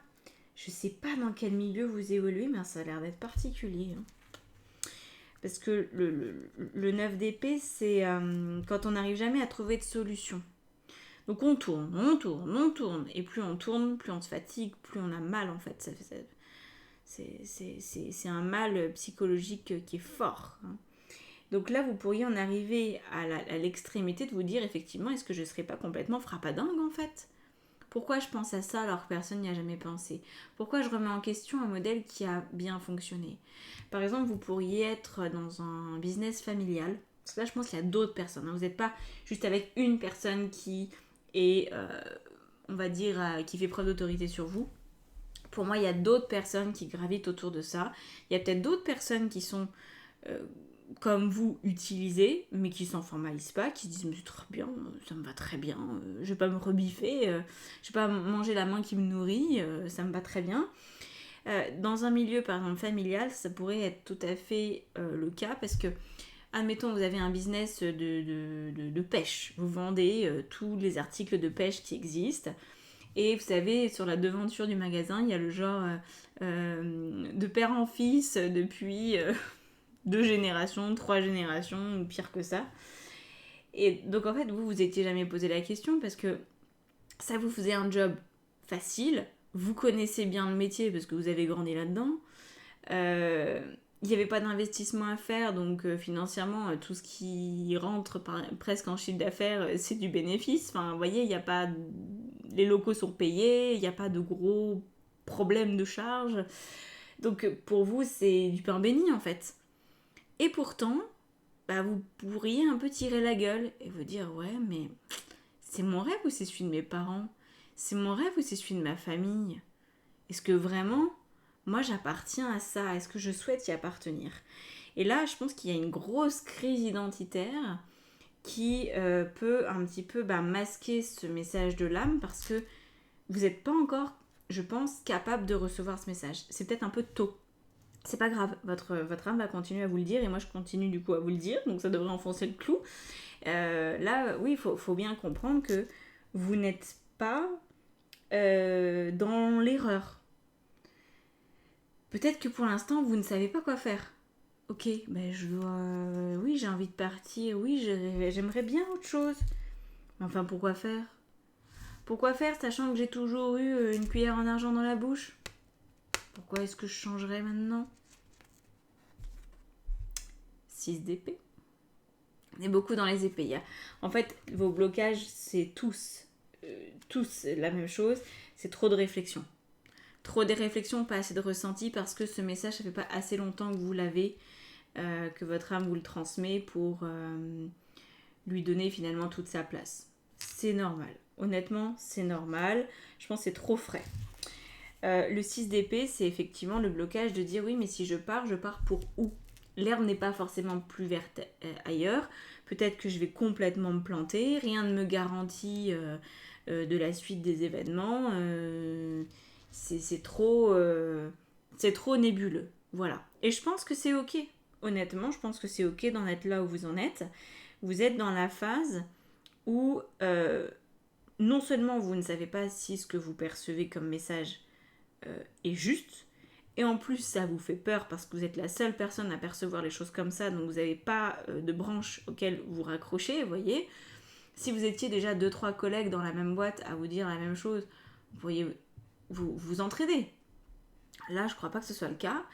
je sais pas dans quel milieu vous évoluez, mais ça a l'air d'être particulier. Parce que le 9 d'épée, c'est quand on n'arrive jamais à trouver de solution. Donc on tourne. Et plus on tourne, plus on se fatigue, plus on a mal en fait. C'est un mal psychologique qui est fort. Donc là, vous pourriez en arriver à l'extrémité de vous dire, effectivement, est-ce que je ne serais pas complètement frappadingue en fait? Pourquoi je pense à ça alors que personne n'y a jamais pensé? Pourquoi je remets en question un modèle qui a bien fonctionné? Par exemple, vous pourriez être dans un business familial. Parce que là, je pense qu'il y a d'autres personnes. Vous n'êtes pas juste avec une personne qui est, on va dire, qui fait preuve d'autorité sur vous. Pour moi, il y a d'autres personnes qui gravitent autour de ça. Il y a peut-être d'autres personnes qui sont... comme vous utilisez, mais qui s'en formalisent pas, qui se disent mais c'est très bien, ça me va très bien, je vais pas me rebiffer, je vais pas manger la main qui me nourrit, ça me va très bien. Dans un milieu par exemple familial, ça pourrait être tout à fait le cas parce que, admettons, vous avez un business de pêche, vous vendez tous les articles de pêche qui existent. Et vous savez, sur la devanture du magasin, il y a le genre de père en fils depuis 2 générations, 3 générations, ou pire que ça. Et donc en fait, vous étiez jamais posé la question parce que ça vous faisait un job facile, vous connaissez bien le métier parce que vous avez grandi là-dedans. Il n'y avait pas d'investissement à faire, donc financièrement, tout ce qui rentre presque en chiffre d'affaires, c'est du bénéfice. Enfin, vous voyez, il n'y a pas... Les locaux sont payés, il n'y a pas de gros problèmes de charges. Donc pour vous, c'est du pain béni en fait. Et pourtant, vous pourriez un peu tirer la gueule et vous dire « Ouais, mais c'est mon rêve ou c'est celui de mes parents? C'est mon rêve ou c'est celui de ma famille? Est-ce que vraiment, moi j'appartiens à ça? Est-ce que je souhaite y appartenir ?» Et là, je pense qu'il y a une grosse crise identitaire qui peut un petit peu masquer ce message de l'âme parce que vous n'êtes pas encore, je pense, capable de recevoir ce message. C'est peut-être un peu tôt. C'est pas grave, votre âme va continuer à vous le dire et moi je continue du coup à vous le dire, donc ça devrait enfoncer le clou. Là, oui, il faut bien comprendre que vous n'êtes pas dans l'erreur. Peut-être que pour l'instant vous ne savez pas quoi faire. Ok, oui, j'ai envie de partir, oui, j'aimerais bien autre chose. Enfin, pourquoi faire? Pourquoi faire sachant que j'ai toujours eu une cuillère en argent dans la bouche? Pourquoi est-ce que je changerais maintenant? 6 d'épée. On est beaucoup dans les épées. En fait, vos blocages, c'est tous la même chose. C'est trop de réflexion. Trop de réflexion, pas assez de ressenti parce que ce message, ça fait pas assez longtemps que vous l'avez, que votre âme vous le transmet pour lui donner finalement toute sa place. c'est normal. Honnêtement, c'est normal. Je pense que c'est trop frais. Le 6 d'épée, c'est effectivement le blocage de dire oui, mais si je pars pour où? L'herbe n'est pas forcément plus verte ailleurs. Peut-être que je vais complètement me planter. Rien ne me garantit de la suite des événements. C'est trop nébuleux. Voilà. Et je pense que c'est ok. Honnêtement, je pense que c'est ok d'en être là où vous en êtes. Vous êtes dans la phase où non seulement vous ne savez pas si ce que vous percevez comme message est juste, et en plus ça vous fait peur parce que vous êtes la seule personne à percevoir les choses comme ça, donc vous n'avez pas de branche auquel vous raccrochez, vous voyez. Si vous étiez déjà 2-3 collègues dans la même boîte à vous dire la même chose, vous pourriez vous entraider. Là, je crois pas que ce soit le cas.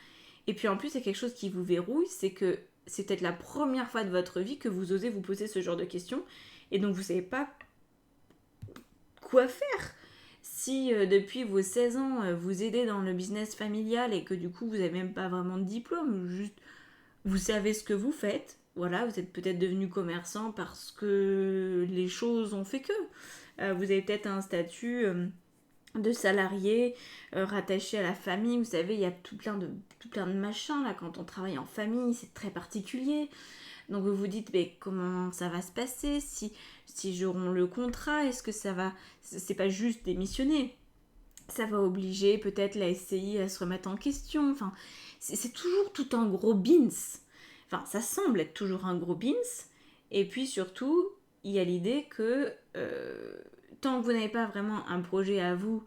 Et puis en plus, c'est quelque chose qui vous verrouille, c'est que c'est peut-être la première fois de votre vie que vous osez vous poser ce genre de questions, et donc vous savez pas quoi faire. Si depuis vos 16 ans, vous aidez dans le business familial et que du coup, vous n'avez même pas vraiment de diplôme, juste vous savez ce que vous faites, voilà, vous êtes peut-être devenu commerçant parce que les choses ont fait que. Vous avez peut-être un statut de salarié rattaché à la famille, vous savez, il y a tout plein de machins là, quand on travaille en famille, c'est très particulier. Donc vous vous dites, mais comment ça va se passer si j'aurai le contrat, est-ce que ça va... C'est pas juste démissionner. Ça va obliger peut-être la SCI à se remettre en question. Enfin, c'est toujours tout un gros beans. Enfin, ça semble être toujours un gros beans. Et puis surtout, il y a l'idée que tant que vous n'avez pas vraiment un projet à vous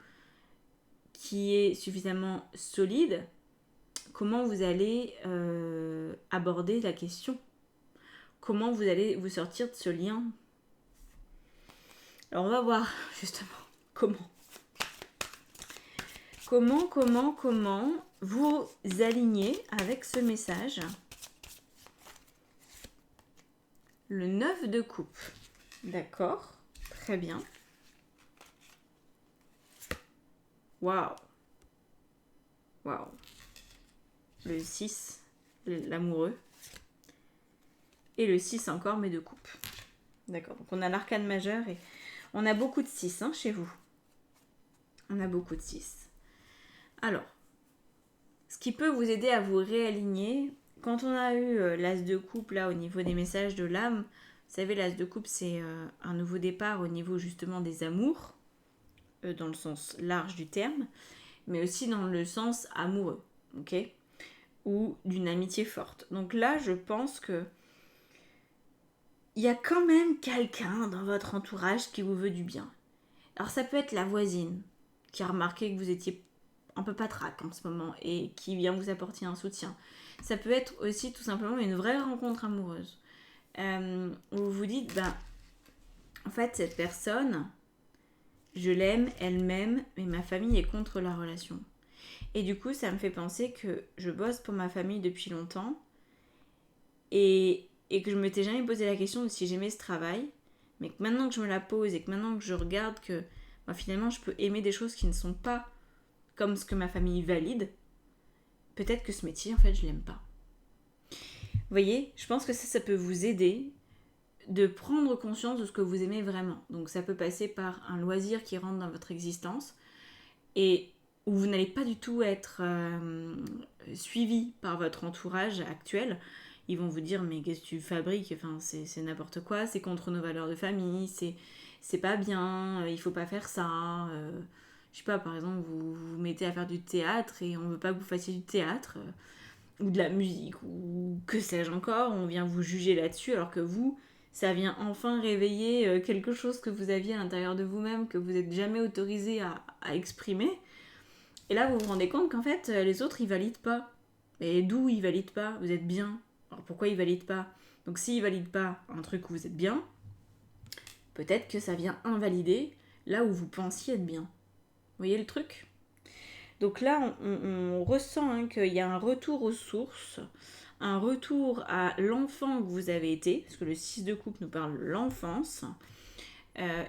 qui est suffisamment solide, comment vous allez aborder la question ? Comment vous allez vous sortir de ce lien? Alors on va voir justement comment vous alignez avec ce message. Le 9 de coupe. D'accord, très bien. Waouh. Waouh. Le 6, l'amoureux. Et le 6 encore, mais de coupe. D'accord, donc on a l'arcane majeur et on a beaucoup de 6 hein, chez vous. On a beaucoup de 6. Alors, ce qui peut vous aider à vous réaligner, quand on a eu l'as de coupe là au niveau des messages de l'âme, vous savez, l'as de coupe c'est un nouveau départ au niveau justement des amours, dans le sens large du terme, mais aussi dans le sens amoureux, ok, ou d'une amitié forte. Donc là, je pense que il y a quand même quelqu'un dans votre entourage qui vous veut du bien. Alors ça peut être la voisine qui a remarqué que vous étiez un peu patraque en ce moment et qui vient vous apporter un soutien. Ça peut être aussi tout simplement une vraie rencontre amoureuse. Où vous vous dites, en fait cette personne, je l'aime, elle m'aime, mais ma famille est contre la relation. Et du coup ça me fait penser que je bosse pour ma famille depuis longtemps et que je ne m'étais jamais posé la question de si j'aimais ce travail, mais que maintenant que je me la pose et que maintenant que je regarde que finalement je peux aimer des choses qui ne sont pas comme ce que ma famille valide, peut-être que ce métier en fait je l'aime pas. Vous voyez, je pense que ça peut vous aider de prendre conscience de ce que vous aimez vraiment. Donc ça peut passer par un loisir qui rentre dans votre existence et où vous n'allez pas du tout être suivi par votre entourage actuel. Ils vont vous dire mais qu'est-ce que tu fabriques, enfin, c'est n'importe quoi, c'est contre nos valeurs de famille, c'est pas bien, il faut pas faire ça. Je sais pas, par exemple, vous vous mettez à faire du théâtre et on veut pas que vous fassiez du théâtre ou de la musique ou que sais-je encore, on vient vous juger là-dessus alors que vous, ça vient enfin réveiller quelque chose que vous aviez à l'intérieur de vous-même, que vous n'êtes jamais autorisé à exprimer. Et là, vous vous rendez compte qu'en fait, les autres, ils valident pas. Et d'où ils valident pas? Vous êtes bien. Alors pourquoi ils valident pas? Donc s'ils valident pas un truc où vous êtes bien, peut-être que ça vient invalider là où vous pensiez être bien. Vous voyez le truc? Donc là, on ressent qu'il y a un retour aux sources, un retour à l'enfant que vous avez été, parce que le 6 de coupe nous parle de l'enfance.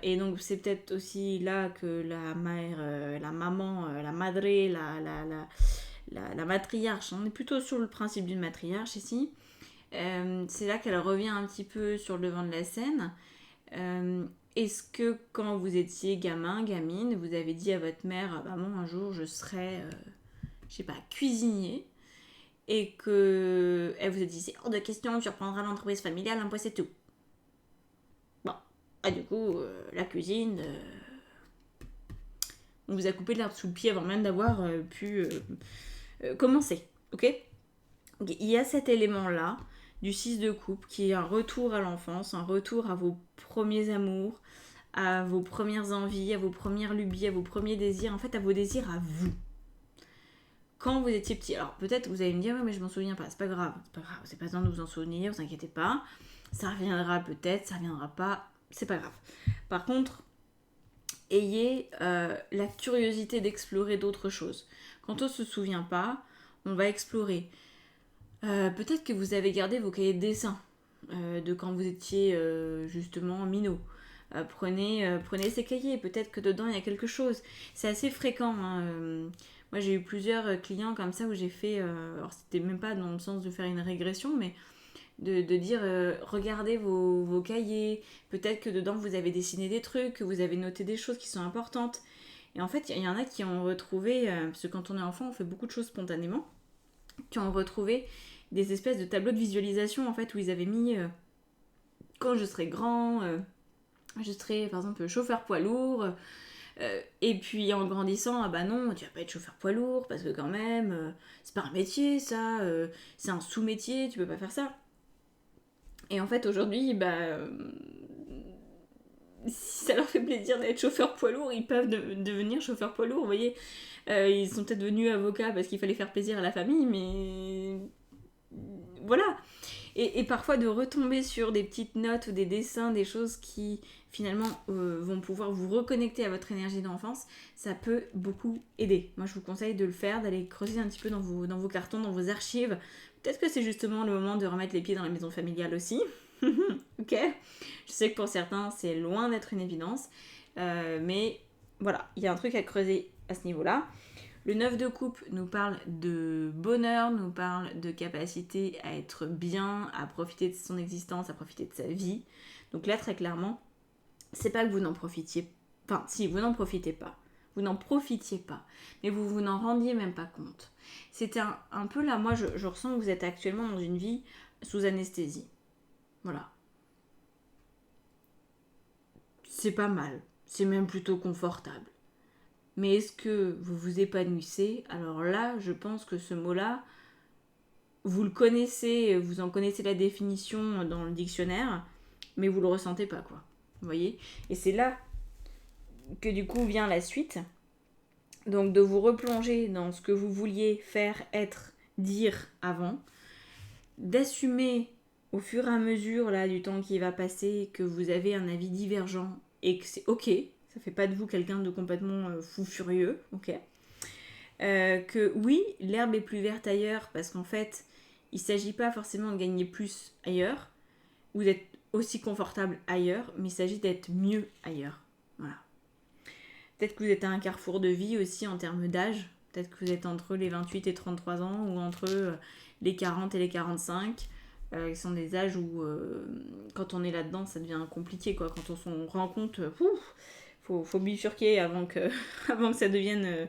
Et donc c'est peut-être aussi là que la mère, la maman, la madre, la matriarche, on est plutôt sur le principe d'une matriarche ici, c'est là qu'elle revient un petit peu sur le devant de la scène, est-ce que quand vous étiez gamin, gamine, vous avez dit à votre mère, maman, un jour je serai, je sais pas, cuisinier, et que elle vous a dit, c'est hors de question, tu reprendras l'entreprise familiale, un point c'est tout. Bon, du coup, la cuisine, on vous a coupé l'herbe sous le pied avant même d'avoir pu commencer, ok? Il y a cet élément-là du 6 de coupe qui est un retour à l'enfance, un retour à vos premiers amours, à vos premières envies, à vos premières lubies, à vos premiers désirs, en fait à vos désirs à vous. Quand vous étiez petit, alors peut-être vous allez me dire, ouais, mais je m'en souviens pas, c'est pas grave, c'est pas besoin de vous en souvenir, vous inquiétez pas, ça reviendra peut-être, ça reviendra pas, c'est pas grave. Par contre, ayez la curiosité d'explorer d'autres choses. Quand on se souvient pas, on va explorer. Peut-être que vous avez gardé vos cahiers de dessin de quand vous étiez justement minot. Prenez ces cahiers, peut-être que dedans il y a quelque chose. C'est assez fréquent. Moi j'ai eu plusieurs clients comme ça où j'ai fait, alors c'était même pas dans le sens de faire une régression, mais de dire regardez vos cahiers, peut-être que dedans vous avez dessiné des trucs, que vous avez noté des choses qui sont importantes. Et en fait il y en a qui ont retrouvé, parce que quand on est enfant on fait beaucoup de choses spontanément, qui ont retrouvé des espèces de tableaux de visualisation en fait où ils avaient mis quand je serai grand, je serai par exemple chauffeur poids lourd, et puis en grandissant, ah bah non, tu vas pas être chauffeur poids lourd parce que quand même, c'est pas un métier ça, c'est un sous-métier, tu peux pas faire ça. Et en fait aujourd'hui, si ça leur fait plaisir d'être chauffeur poids lourd, ils peuvent devenir chauffeur poids lourd, vous voyez. Ils sont peut-être devenus avocats parce qu'il fallait faire plaisir à la famille, mais voilà. Et parfois de retomber sur des petites notes ou des dessins, des choses qui finalement vont pouvoir vous reconnecter à votre énergie d'enfance, ça peut beaucoup aider. Moi je vous conseille de le faire, d'aller creuser un petit peu dans vos cartons, dans vos archives. Peut-être que c'est justement le moment de remettre les pieds dans la maison familiale aussi. Ok. Je sais que pour certains c'est loin d'être une évidence, mais voilà, il y a un truc à creuser à ce niveau-là. Le 9 de coupe nous parle de bonheur, nous parle de capacité à être bien, à profiter de son existence, à profiter de sa vie. Donc là, très clairement, c'est pas que vous n'en profitiez. Enfin, si, vous n'en profitez pas. Vous n'en profitiez pas. Mais vous n'en rendiez même pas compte. C'était un peu là, moi, je ressens que vous êtes actuellement dans une vie sous anesthésie. Voilà. C'est pas mal. C'est même plutôt confortable. Mais est-ce que vous vous épanouissez? Alors là, je pense que ce mot-là, vous le connaissez, vous en connaissez la définition dans le dictionnaire, mais vous le ressentez pas, quoi. Vous voyez? Et c'est là que du coup vient la suite. Donc de vous replonger dans ce que vous vouliez faire, être, dire avant, d'assumer au fur et à mesure là du temps qui va passer que vous avez un avis divergent et que c'est ok, ça fait pas de vous quelqu'un de complètement fou furieux, ok. Que oui, l'herbe est plus verte ailleurs parce qu'en fait, il ne s'agit pas forcément de gagner plus ailleurs ou d'être aussi confortable ailleurs, mais il s'agit d'être mieux ailleurs. Voilà. Peut-être que vous êtes à un carrefour de vie aussi en termes d'âge. Peut-être que vous êtes entre les 28 et 33 ans ou entre les 40 et les 45. Qui sont des âges où, quand on est là-dedans, ça devient compliqué, quoi. Quand on s'en rend compte, faut bifurquer avant que, avant que ça devienne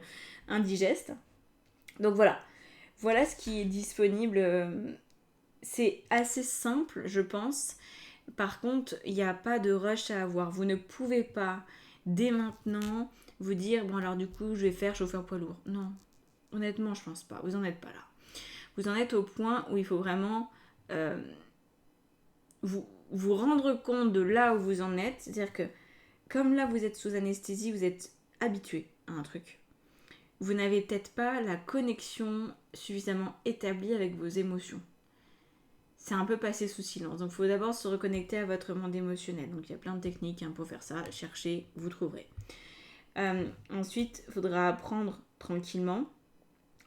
indigeste. Donc voilà ce qui est disponible. C'est assez simple, je pense. Par contre, il n'y a pas de rush à avoir. Vous ne pouvez pas, dès maintenant, vous dire, bon alors du coup, je vais faire chauffeur poids lourd. Non, honnêtement, je pense pas. Vous n'en êtes pas là. Vous en êtes au point où il faut vraiment vous rendre compte de là où vous en êtes. C'est-à-dire que, comme là, vous êtes sous anesthésie, vous êtes habitué à un truc. Vous n'avez peut-être pas la connexion suffisamment établie avec vos émotions. C'est un peu passé sous silence. Donc il faut d'abord se reconnecter à votre monde émotionnel. Donc il y a plein de techniques pour faire ça. Cherchez, vous trouverez. Ensuite, il faudra apprendre tranquillement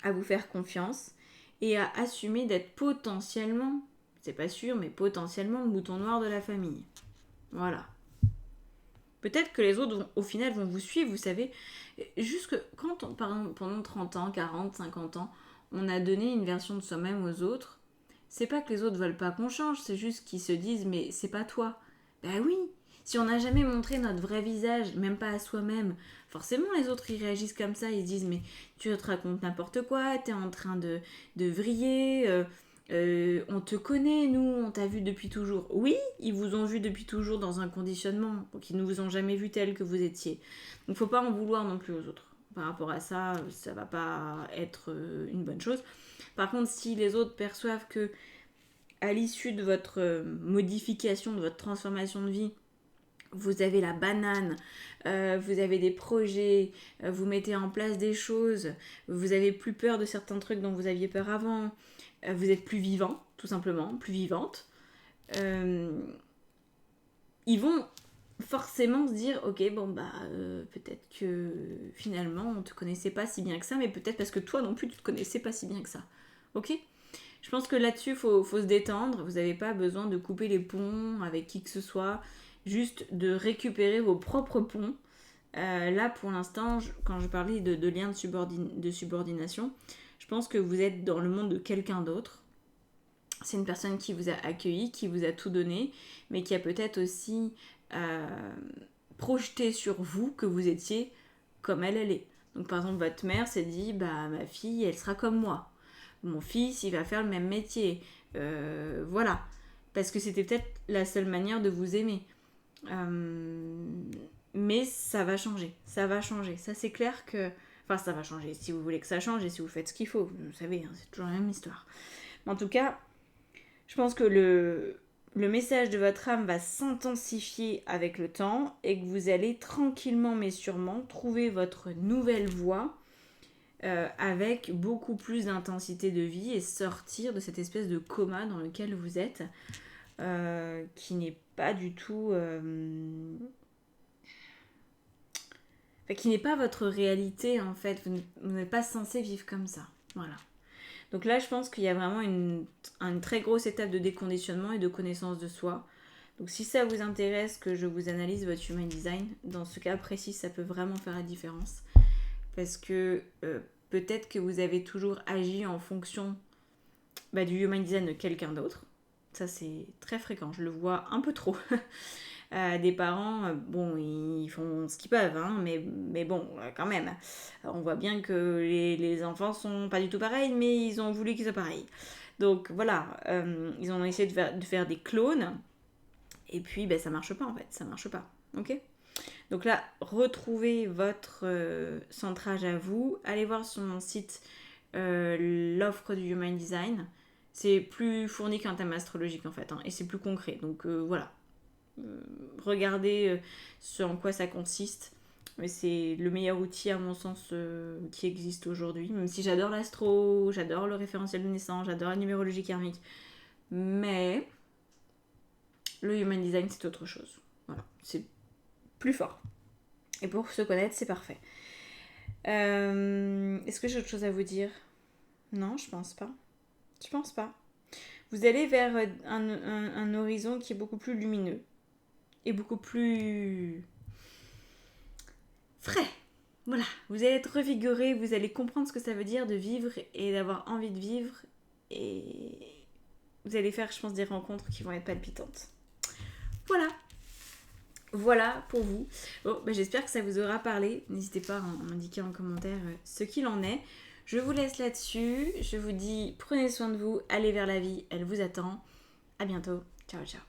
à vous faire confiance et à assumer d'être potentiellement, c'est pas sûr, mais potentiellement le mouton noir de la famille. Voilà. Peut-être que les autres, au final, vont vous suivre, vous savez. Juste que quand, pendant 30 ans, 40, 50 ans, on a donné une version de soi-même aux autres, c'est pas que les autres veulent pas qu'on change, c'est juste qu'ils se disent, mais c'est pas toi. Ben oui, Si on n'a jamais montré notre vrai visage, même pas à soi-même, forcément les autres ils réagissent comme ça, ils se disent mais tu te racontes n'importe quoi, t'es en train de vriller, on te connaît, nous, on t'a vu depuis toujours. Oui, ils vous ont vu depuis toujours dans un conditionnement, donc ils ne vous ont jamais vu tel que vous étiez. Donc faut pas en vouloir non plus aux autres. Par rapport à ça, ça va pas être une bonne chose. Par contre, si les autres perçoivent que à l'issue de votre modification, de votre transformation de vie, vous avez la banane, vous avez des projets, vous mettez en place des choses, vous avez plus peur de certains trucs dont vous aviez peur avant, vous êtes plus vivant, tout simplement, plus vivante, ils vont forcément se dire ok bon bah peut-être que finalement on te connaissait pas si bien que ça, mais peut-être parce que toi non plus tu te connaissais pas si bien que ça. Ok. Je pense que là-dessus faut se détendre, vous n'avez pas besoin de couper les ponts avec qui que ce soit, juste de récupérer vos propres ponts. Là pour l'instant quand je parlais de liens de subordination, je pense que vous êtes dans le monde de quelqu'un d'autre. C'est une personne qui vous a accueilli, qui vous a tout donné, mais qui a peut-être aussi projeté sur vous que vous étiez comme elle est. Donc par exemple, votre mère s'est dit, bah ma fille, elle sera comme moi. Mon fils, il va faire le même métier. Voilà. Parce que c'était peut-être la seule manière de vous aimer. Mais ça va changer. Ça va changer. Ça, c'est clair que... Enfin, ça va changer. Si vous voulez que ça change et si vous faites ce qu'il faut. Vous savez, hein, c'est toujours la même histoire. Mais en tout cas, je pense que le message de votre âme va s'intensifier avec le temps et que vous allez tranquillement mais sûrement trouver votre nouvelle voie avec beaucoup plus d'intensité de vie et sortir de cette espèce de coma dans lequel vous êtes qui n'est pas du tout... qui n'est pas votre réalité en fait. Vous n'êtes pas censé vivre comme ça. Voilà. Donc là, je pense qu'il y a vraiment une très grosse étape de déconditionnement et de connaissance de soi. Donc si ça vous intéresse que je vous analyse votre Human Design, dans ce cas précis, ça peut vraiment faire la différence. Parce que peut-être que vous avez toujours agi en fonction du Human Design de quelqu'un d'autre. Ça, c'est très fréquent. Je le vois un peu trop. Des parents, bon, ils font ce qu'ils peuvent, hein, mais bon, quand même. On voit bien que les enfants sont pas du tout pareils, mais ils ont voulu qu'ils soient pareils. Donc voilà, ils ont essayé de faire des clones, et puis ça marche pas en fait, ça marche pas. Ok ? Donc là, retrouvez votre centrage à vous, allez voir sur mon site l'offre du Human Design. C'est plus fourni qu'un thème astrologique en fait, hein, et c'est plus concret. Donc voilà. Regardez ce en quoi ça consiste. Mais c'est le meilleur outil à mon sens qui existe aujourd'hui. Même si j'adore l'astro, j'adore le référentiel de naissance, j'adore la numérologie karmique. Mais le Human Design c'est autre chose. Voilà, c'est plus fort. Et pour se connaître c'est parfait. Est-ce que j'ai autre chose à vous dire ? Non, je pense pas. Je pense pas. Vous allez vers un horizon qui est beaucoup plus lumineux. Et beaucoup plus frais. Voilà, vous allez être revigoré, vous allez comprendre ce que ça veut dire de vivre et d'avoir envie de vivre. Et vous allez faire, je pense, des rencontres qui vont être palpitantes. Voilà. Voilà pour vous. Bon, j'espère que ça vous aura parlé. N'hésitez pas à m'indiquer en commentaire ce qu'il en est. Je vous laisse là-dessus. Je vous dis, prenez soin de vous, allez vers la vie, elle vous attend. À bientôt. Ciao, ciao.